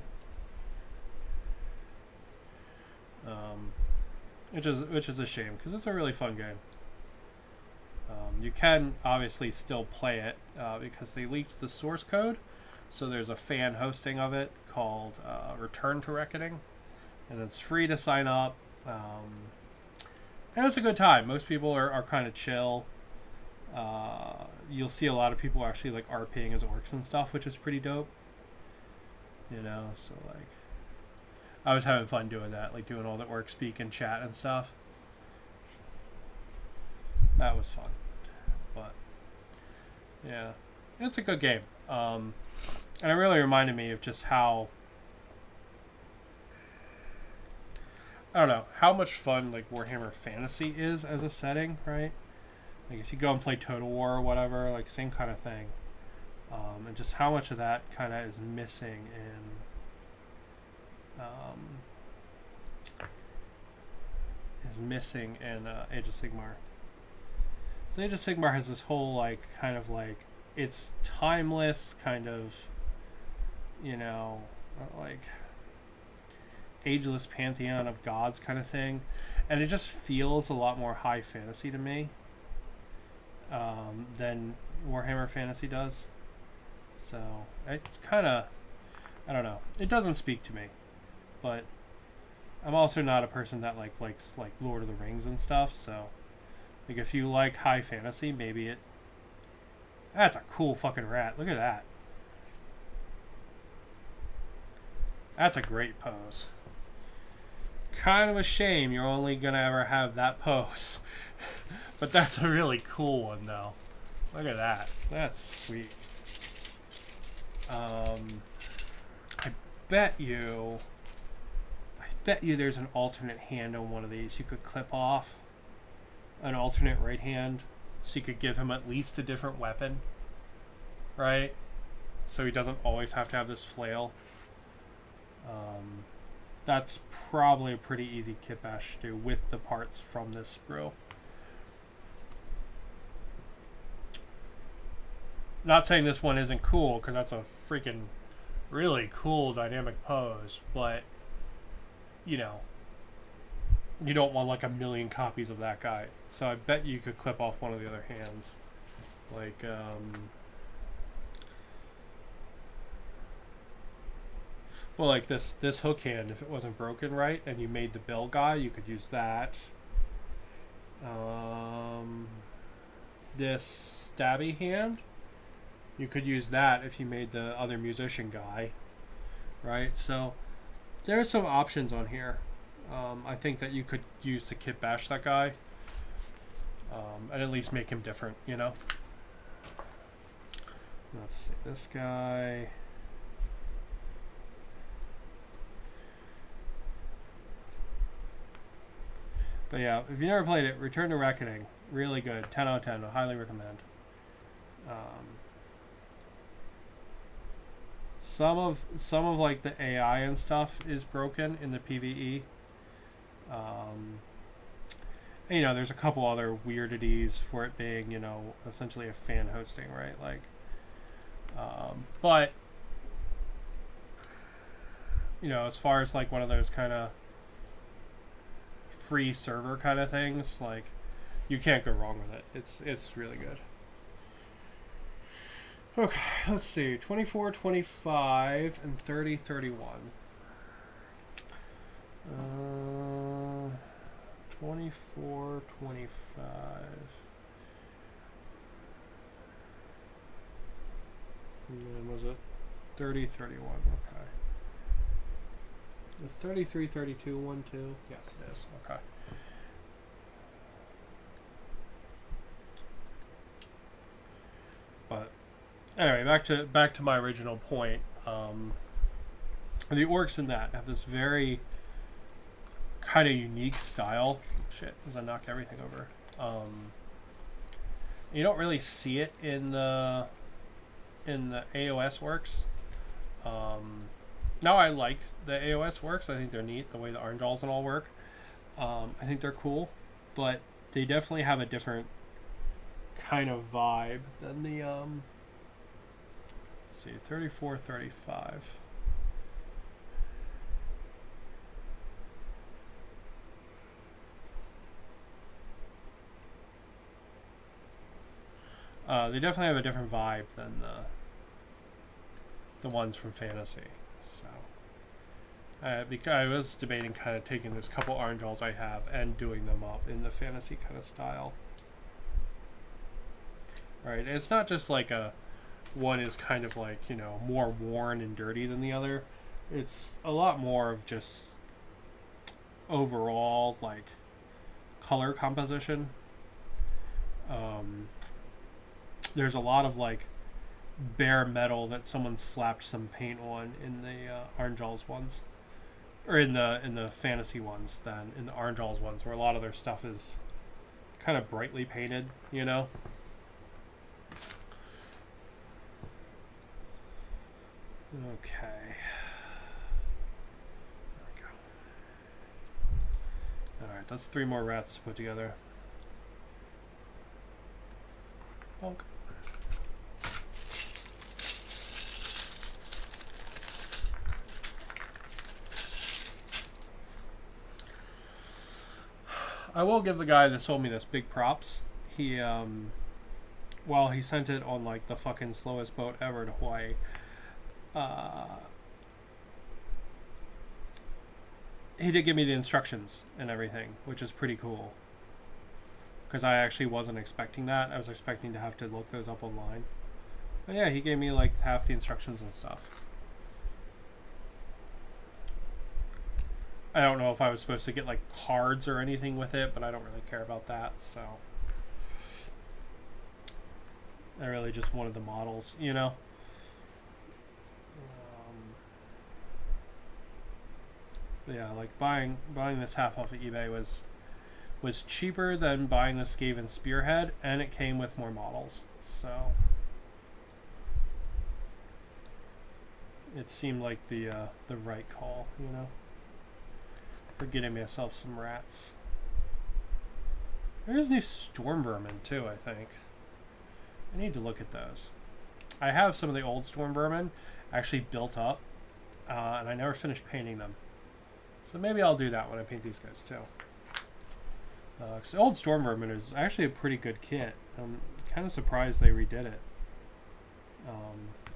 Which is a shame, because it's a really fun game. You can obviously still play it because they leaked the source code, so there's a fan hosting of it called Return to Reckoning, and it's free to sign up, and it's a good time. Most people are kind of chill. You'll see a lot of people actually like RPing as orcs and stuff, which is pretty dope. So like I was having fun doing that, like doing all the orc speak and chat and stuff. That was fun. But yeah, it's a good game. And it really reminded me of just how, I don't know, how much fun like Warhammer Fantasy is as a setting, right? Like if you go and play Total War or whatever, like same kind of thing. And just how much of that kind of is missing in Age of Sigmar. So Age of Sigmar has this whole like kind of like it's timeless kind of, you know, like ageless pantheon of gods kind of thing, and it just feels a lot more high fantasy to me than Warhammer Fantasy does. So it's kind of, I don't know, it doesn't speak to me, but I'm also not a person that likes like Lord of the Rings and stuff. So like if you like high fantasy, maybe it. That's a cool fucking rat. Look at that. That's a great pose. Kind of a shame you're only gonna ever have that pose. But that's a really cool one though. Look at that. That's sweet. I bet you there's an alternate hand on one of these you could clip off. An alternate right hand, so you could give him at least a different weapon, right? So he doesn't always have to have this flail. That's probably a pretty easy kit bash to do with the parts from this sprue. Not saying this one isn't cool, because that's a freaking really cool dynamic pose, but you know, you don't want like a million copies of that guy. So I bet you could clip off one of the other hands. Like, well, like this hook hand, if it wasn't broken right and you made the bill guy, you could use that. This stabby hand, you could use that if you made the other musician guy, right? So there's some options on here. I think that you could use to kit bash that guy, and at least make him different, you know? Let's see, this guy. But yeah, if you never played it, Return to Reckoning, really good, 10 out of 10, I highly recommend. Some of like the AI and stuff is broken in the PvE. And, you know, there's a couple other weirdities for it being, you know, essentially a fan hosting, right? Like, but you know, as far as like one of those kind of free server kind of things, like you can't go wrong with it. It's really good. Okay, let's see. 24, 25, and 30, 31. 24, 25. And then was it 30, 31? Okay. Is 33, 32, 1, 2? Yes, it is. Okay. But anyway, back to my original point. The orcs in that have this very kind of unique style. Shit, as I knock everything over. You don't really see it in the AOS works. Now I like the AOS works. I think they're neat, the way the orange dolls and all work. I think they're cool, but they definitely have a different kind of vibe than the let's see, 34, 35. They definitely have a different vibe than the ones from Fantasy. So, because I was debating kind of taking this couple orange dolls I have and doing them up in the Fantasy kind of style. Right, and it's not just like one is kind of like, you know, more worn and dirty than the other. It's a lot more of just overall like color composition. There's a lot of like bare metal that someone slapped some paint on in the Arnjal's ones, or in the fantasy ones than in the Arnjal's ones, where a lot of their stuff is kind of brightly painted, you know. Okay. There we go. Alright, that's 3 more rats to put together. Bonk. I will give the guy that sold me this big props. He, while he sent it on like the fucking slowest boat ever to Hawaii, he did give me the instructions and everything, which is pretty cool. Because I actually wasn't expecting that. I was expecting to have to look those up online. But yeah, he gave me like half the instructions and stuff. I don't know if I was supposed to get like cards or anything with it, but I don't really care about that, so I really just wanted the models, you know. But yeah, like buying this half off of eBay was cheaper than buying the Skaven Spearhead, and it came with more models, so it seemed like the right call, you know. For getting myself some rats. There's new storm vermin too, I think. I need to look at those. I have some of the old storm vermin actually built up, and I never finished painting them. So maybe I'll do that when I paint these guys too. Because the old storm vermin is actually a pretty good kit. I'm kind of surprised they redid it.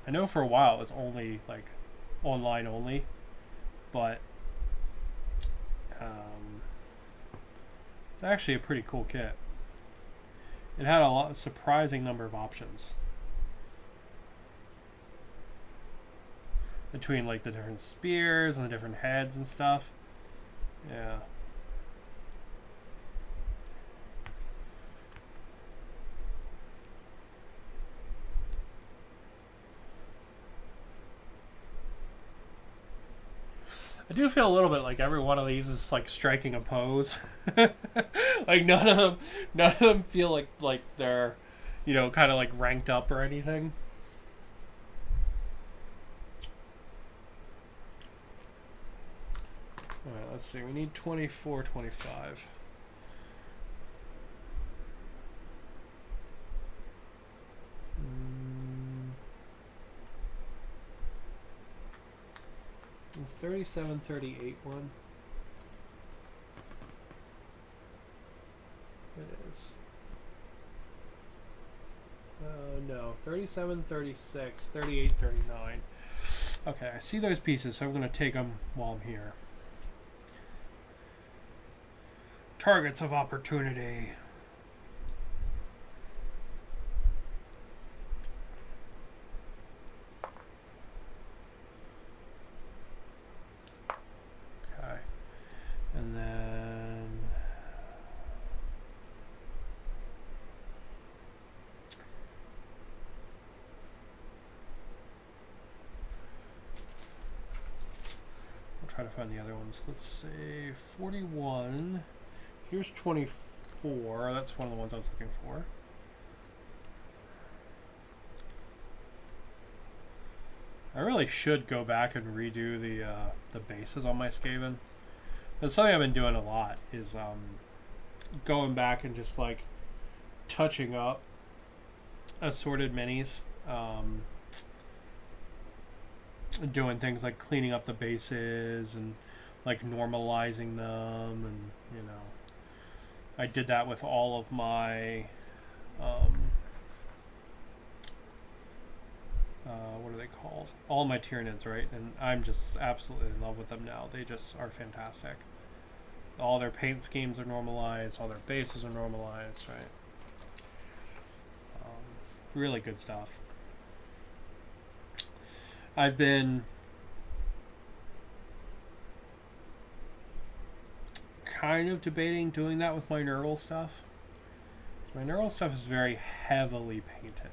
I know for a while it was only like online only, but it's actually a pretty cool kit. It had a surprising number of options between like the different spears and the different heads and stuff. Yeah. I do feel a little bit like every one of these is like striking a pose. Like none of them feel like they're, you know, kind of like ranked up or anything. All right, let's see. We need 24, 25. It's 37, 38 one. It is. No, 37, 36, 38, 39. Okay, I see those pieces, so I'm going to take them while I'm here. Targets of opportunity. Okay. And then I'll try to find the other ones. Let's see. 41. Here's 24. That's one of the ones I was looking for. I really should go back and redo the bases on my Skaven. That's something I've been doing a lot, is going back and just like touching up assorted minis. Doing things like cleaning up the bases and like normalizing them, and you know, I did that with all of my what are they called? All my Tyranids, right? And I'm just absolutely in love with them now. They just are fantastic. All their paint schemes are normalized. All their bases are normalized, right? Really good stuff. I've been kind of debating doing that with my neural stuff. My neural stuff is very heavily painted.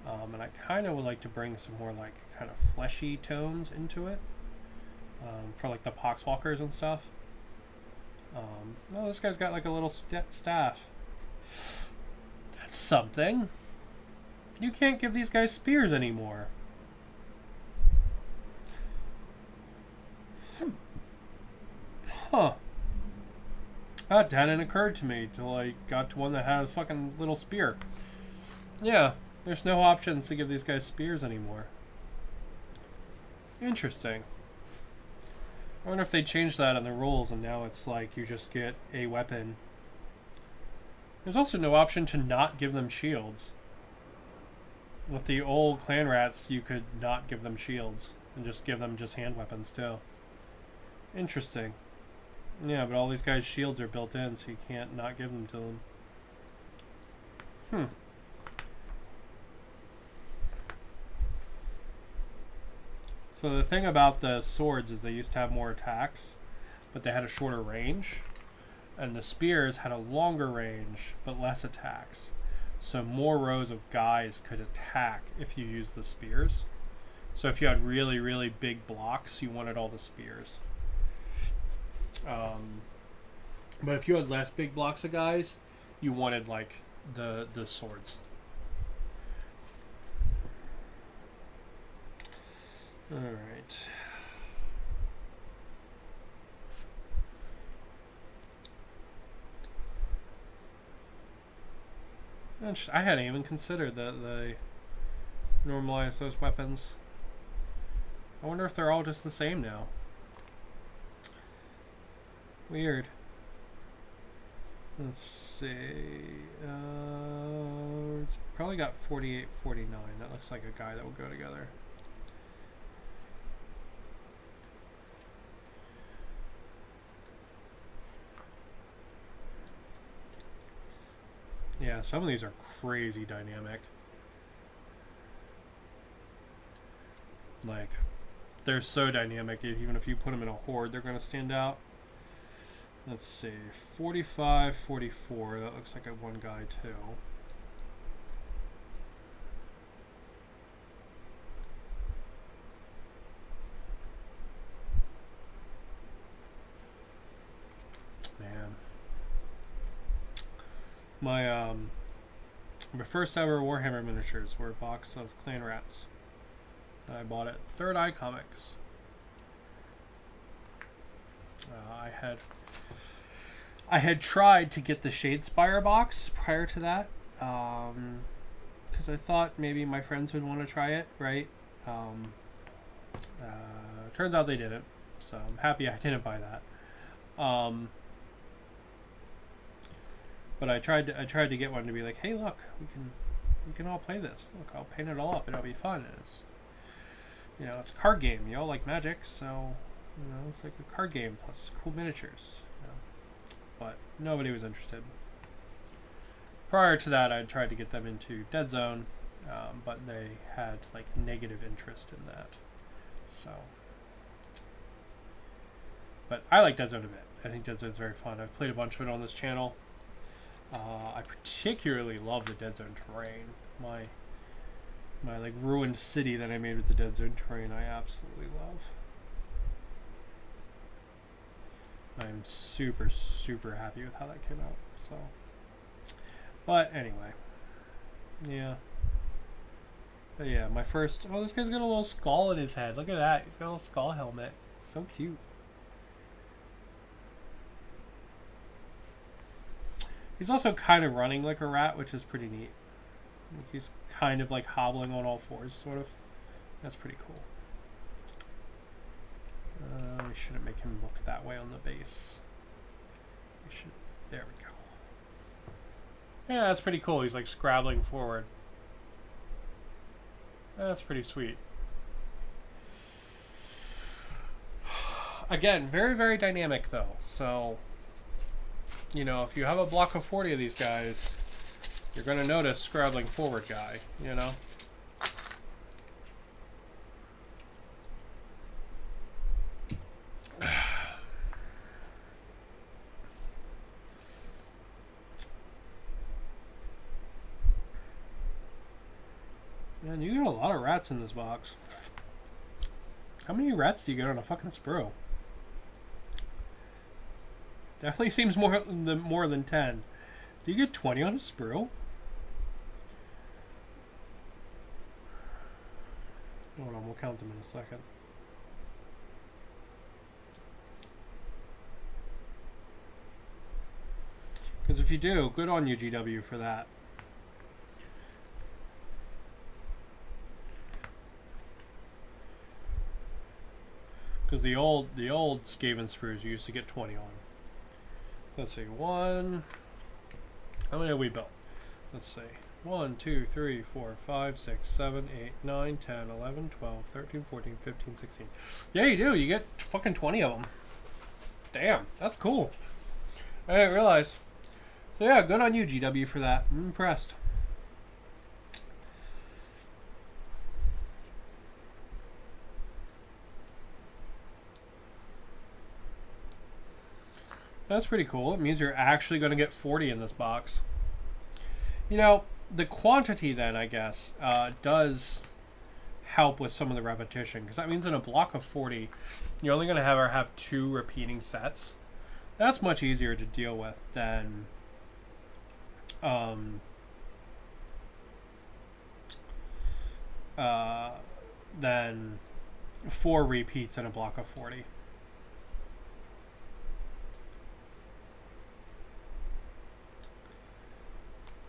And I kind of would like to bring some more like kind of fleshy tones into it, for like the poxwalkers and stuff. Oh, this guy's got like a little staff. That's something. You can't give these guys spears anymore. Huh. That hadn't occurred to me till I got to one that had a fucking little spear. Yeah, there's no options to give these guys spears anymore. Interesting. I wonder if they changed that in the rules and now it's like you just get a weapon. There's also no option to not give them shields. With the old clan rats, you could not give them shields and just give them just hand weapons too. Interesting. Yeah, but all these guys' shields are built in, so you can't not give them to them. So the thing about the swords is they used to have more attacks, but they had a shorter range. And the spears had a longer range, but less attacks. So more rows of guys could attack if you used the spears. So if you had really, really big blocks, you wanted all the spears. But if you had less big blocks of guys, you wanted like the swords. All right. I hadn't even considered that they normalize those weapons. I wonder if they're all just the same now. Weird. Let's see. It's probably got 48, 49. That looks like a guy that will go together. Yeah, some of these are crazy dynamic. Like, they're so dynamic, even if you put them in a horde, they're going to stand out. Let's see, 45, 44, that looks like a one guy too. Man. My first ever Warhammer miniatures were a box of clan rats that I bought at Third Eye Comics. I had tried to get the Shadespire box prior to that, because I thought maybe my friends would want to try it, right? Turns out they didn't, so I'm happy I didn't buy that. But I tried to get one to be like, hey, look, we can all play this. Look, I'll paint it all up and it'll be fun. And it's, you know, it's a card game. You all like Magic, so you know, it's like a card game plus cool miniatures. You know? But nobody was interested. Prior to that, I tried to get them into Dead Zone, but they had like negative interest in that. So, but I like Dead Zone a bit. I think Dead Zone's very fun. I've played a bunch of it on this channel. I particularly love the Dead Zone terrain. My like ruined city that I made with the Dead Zone terrain, I absolutely love. I'm super, super happy with how that came out. So, but anyway, yeah. But yeah, my first. Oh, this guy's got a little skull in his head. Look at that. He's got a little skull helmet. So cute. He's also kind of running like a rat, which is pretty neat. Like he's kind of like hobbling on all fours, sort of. That's pretty cool. We shouldn't make him look that way on the base. We should. There we go. Yeah, that's pretty cool. He's like scrabbling forward. That's pretty sweet. Again, very, very dynamic though. So, you know, if you have a block of 40 of these guys, you're going to notice scrabbling forward guy, you know? lot of rats in this box. How many rats do you get on a fucking sprue? Definitely seems more than 10. Do you get 20 on a sprue? Hold on, we'll count them in a second. Because if you do, good on you, GW, for that. Because the old skaven sprues you used to get 20 on. Let's see, one. How many have we built? Let's see. 1, 2, 3, 4, 5, 6, 7, 8, 9, 10, 11, 12, 13, 14, 15, 16. Yeah, you do. You get fucking 20 of them. Damn, that's cool. I didn't realize. So yeah, good on you, GW, for that. I'm impressed. That's pretty cool. It means you're actually going to get 40 in this box. You know, the quantity then, I guess, does help with some of the repetition. Because that means in a block of 40, you're only going to have 2 repeating sets. That's much easier to deal with than... than 4 repeats in a block of 40.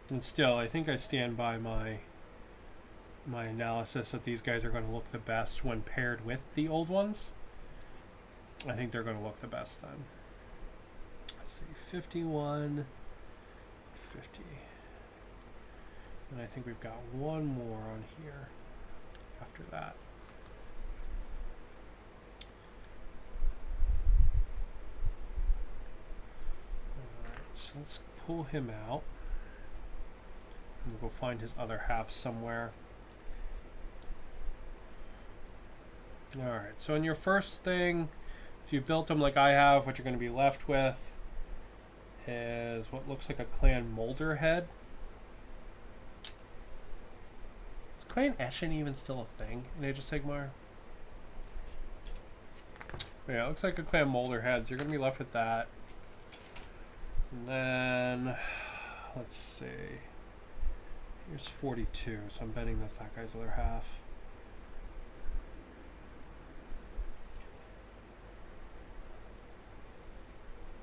And still, I think I stand by my analysis that these guys are going to look the best when paired with the old ones. I think they're going to look the best then. Let's see, 51, 50. And I think we've got one more on here after that. Alright, so let's pull him out. And we'll go find his other half somewhere. Alright, so in your first thing, if you built them like I have, what you're going to be left with is what looks like a clan molder head. Is Clan Eshin even still a thing in Age of Sigmar? Yeah, it looks like a clan molder head, so you're going to be left with that. And then, let's see. Here's 42, so I'm betting that's that guy's other half.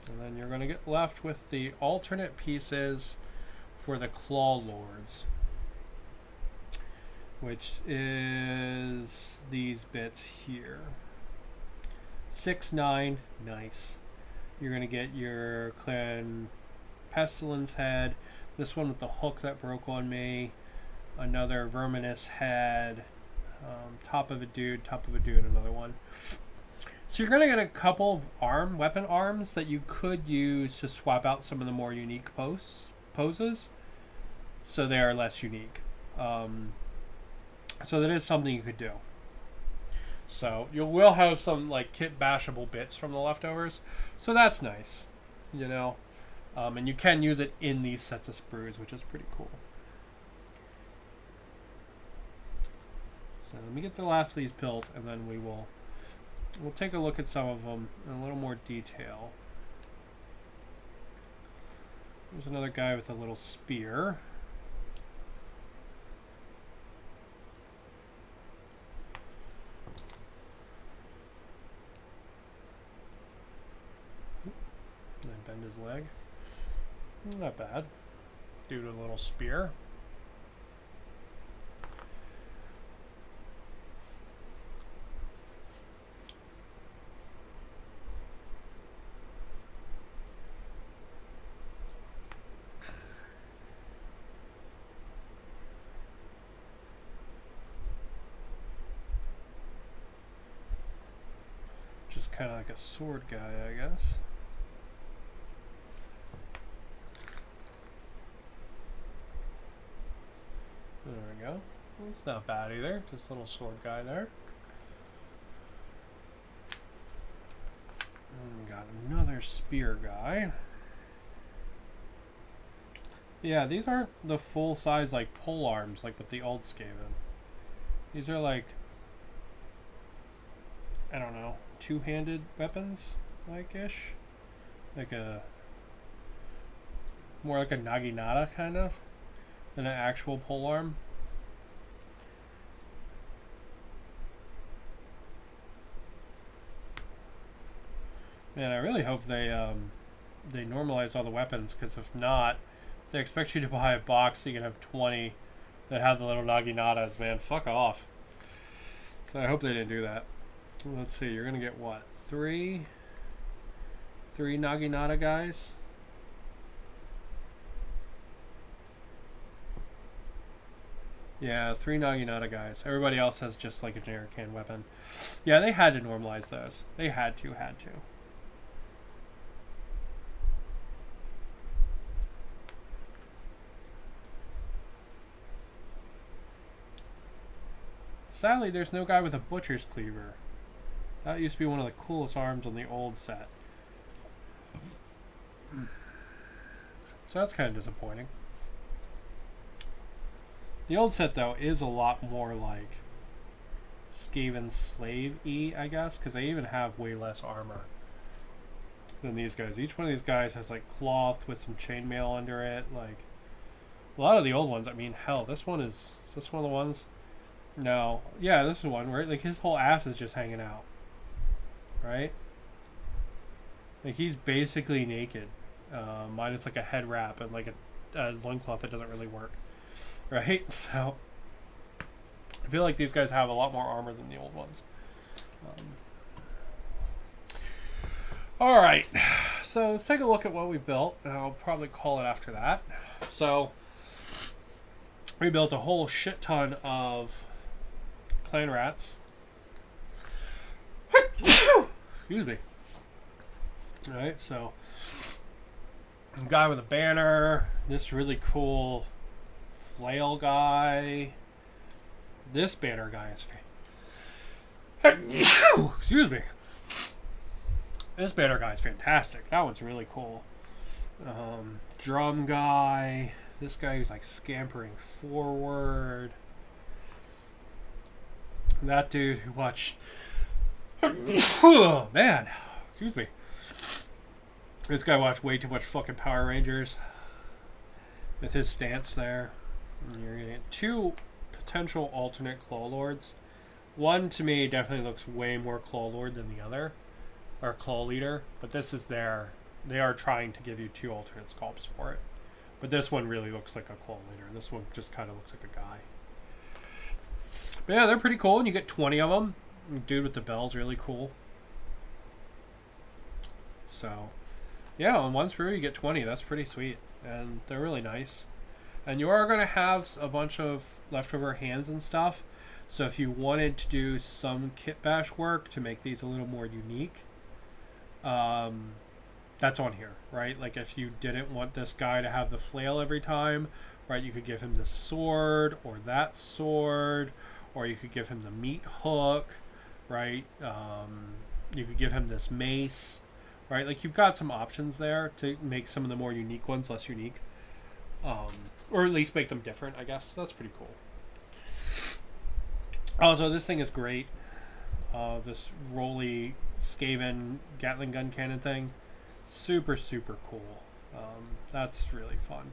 And then you're going to get left with the alternate pieces for the Claw Lords, which is these bits here. 6, 9, nice. You're going to get your Clan Pestilence head, this one with the hook that broke on me, another Verminous head, top of a dude, another one. So you're going to get a couple of weapon arms that you could use to swap out some of the more unique poses, so they are less unique. So that is something you could do. So you will have some like kit bashable bits from the leftovers, so that's nice, you know. And you can use it in these sets of sprues, which is pretty cool. So let me get the last of these built, and then we'll take a look at some of them in a little more detail. There's another guy with a little spear. And I bend his leg. Not bad. Dude with a little spear. Just kind of like a sword guy, I guess. There we go. It's not bad either. Just a little sword guy there. And we got another spear guy. Yeah, these aren't the full size like pole arms like with the old Skaven. These are like, I don't know, two-handed weapons, like-ish. Like a, more like a naginata kind of, than an actual polearm. Man, I really hope they normalize all the weapons, because if not, they expect you to buy a box so you can have 20 that have the little naginatas, man. Fuck off. So I hope they didn't do that. Let's see, you're gonna get what? Three naginata guys? Yeah, 3 naginata guys. Everybody else has just like a generic hand weapon. Yeah, they had to normalize those. They had to. Sadly, there's no guy with a butcher's cleaver. That used to be one of the coolest arms on the old set. So that's kind of disappointing. The old set, though, is a lot more like Skaven Slave-y, I guess, because they even have way less armor than these guys. Each one of these guys has like cloth with some chainmail under it. Like a lot of the old ones, I mean, hell, this one is this one of the ones? No. Yeah, this is one where like his whole ass is just hanging out. Right? Like he's basically naked. Minus like a head wrap and like a loincloth that doesn't really work. Right? So I feel like these guys have a lot more armor than the old ones. Alright. So let's take a look at what we built. And I'll probably call it after that. So we built a whole shit ton of clan rats. Excuse me. Alright, so a guy with a banner, this really cool flail guy. This banner guy is excuse me. This banner guy is fantastic. That one's really cool. Drum guy. This guy who's like scampering forward. That dude who watched. Oh, man. Excuse me. This guy watched way too much fucking Power Rangers. With his stance there. And you're gonna get 2 potential alternate Claw Lords. One to me definitely looks way more Claw Lord than the other. Or Claw Leader. But this is their. They are trying to give you 2 alternate sculpts for it. But this one really looks like a Claw Leader. This one just kind of looks like a guy. But yeah, they're pretty cool, and you get 20 of them. The dude with the bell's really cool. So, yeah, on one sprue you get 20. That's pretty sweet. And they're really nice. And you are going to have a bunch of leftover hands and stuff. So if you wanted to do some kit bash work to make these a little more unique, that's on here, right? Like if you didn't want this guy to have the flail every time, right, you could give him this sword or that sword, or you could give him the meat hook, right? You could give him this mace, right? Like you've got some options there to make some of the more unique ones less unique, or at least make them different, I guess. That's pretty cool. Also, this thing is great. This rolly Skaven Gatling gun cannon thing, super cool. That's really fun.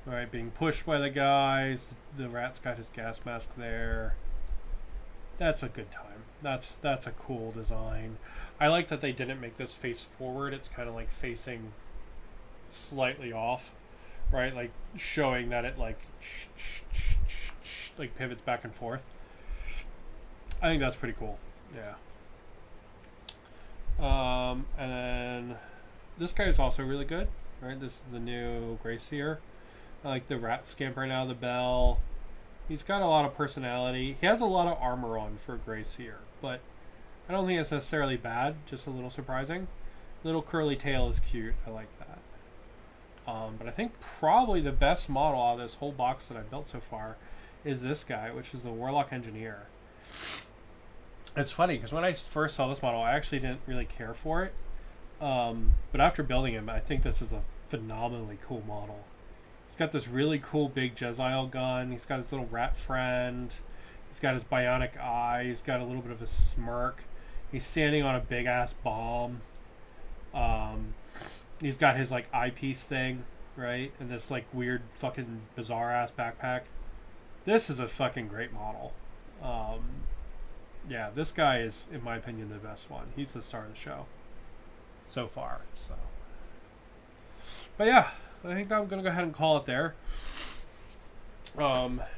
Alright, being pushed by the guys. The rat's got his gas mask there. That's a good time. That's a cool design. I like that they didn't make this face forward. It's kind of like facing slightly off, right? Like showing that it like pivots back and forth. I think that's pretty cool. Yeah. And then this guy is also really good, right? This is the new Gracier. I like the rat scampering out of the bell. He's got a lot of personality. He has a lot of armor on for Gracier, but I don't think it's necessarily bad, just a little surprising. Little curly tail is cute. I like that. But I think probably the best model out of this whole box that I've built so far is this guy, which is the Warlock Engineer. It's funny, because when I first saw this model, I actually didn't really care for it. But after building him, I think this is a phenomenally cool model. He's got this really cool big Jezzail gun. He's got his little rat friend. He's got his bionic eye. He's got a little bit of a smirk. He's standing on a big ass bomb. He's got his like eyepiece thing, right? And this like weird fucking bizarre ass backpack. This is a fucking great model. Yeah, this guy is, in my opinion, the best one. He's the star of the show so far. So, but yeah, I think I'm gonna go ahead and call it there.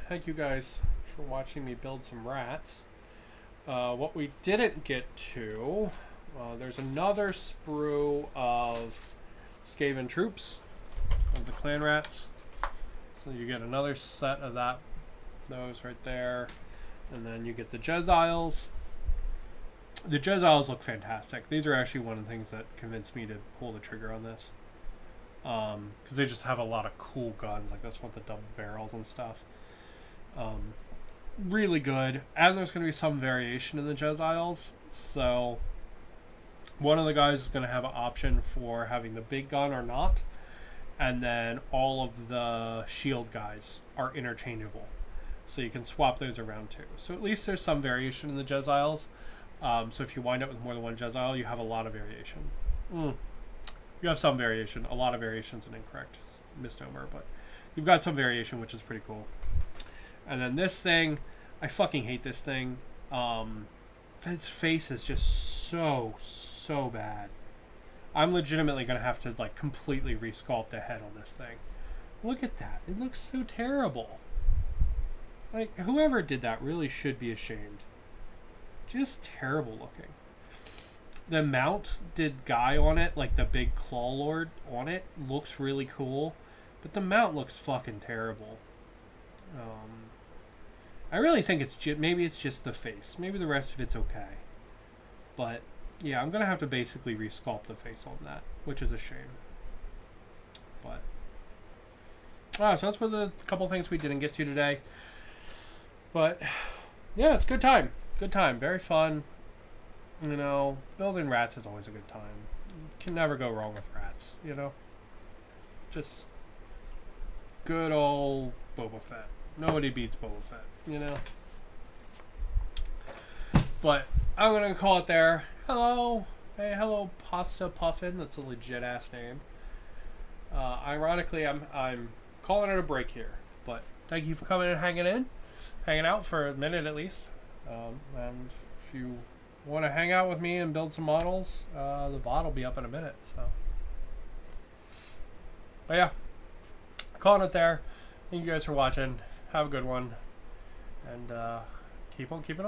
Thank you guys for watching me build some rats. What we didn't get to, there's another sprue of skaven troops of the clan rats. So you get another set of those right there. And then you get the Jezzails. The Jezzails look fantastic. These are actually one of the things that convinced me to pull the trigger on this. Because they just have a lot of cool guns, like this one with the double barrels and stuff. Really good. And there's going to be some variation in the Jezzails. So one of the guys is going to have an option for having the big gun or not. And then all of the shield guys are interchangeable. So you can swap those around too. So at least there's some variation in the Jezzails. So if you wind up with more than one Jezzail, you have a lot of variation. You have some variation. A lot of variation is an incorrect misnomer, but you've got some variation, which is pretty cool. And then this thing, I fucking hate this thing. Its face is just so bad. I'm legitimately going to have to like completely resculpt the head on this thing. Look at that. It looks so terrible. Like, whoever did that really should be ashamed. Just terrible looking. The mounted guy on it, like the big claw lord on it, looks really cool. But the mount looks fucking terrible. I really think it's maybe it's just the face. Maybe the rest of it's okay. But, yeah, I'm going to have to basically resculpt the face on that, which is a shame. But, so that's what the couple things we didn't get to today. But, yeah, it's a good time. Good time. Very fun. You know, building rats is always a good time. You can never go wrong with rats, you know? Just good old Boba Fett. Nobody beats Boba Fett, you know? But I'm going to call it there. Hello. Hey, hello, Pasta Puffin. That's a legit-ass name. Ironically, I'm calling it a break here. But thank you for coming and hanging out for a minute at least. And if you want to hang out with me and build some models, the VOD will be up in a minute. So, but yeah, calling it there. Thank you guys for watching. Have a good one, and keep on keeping on.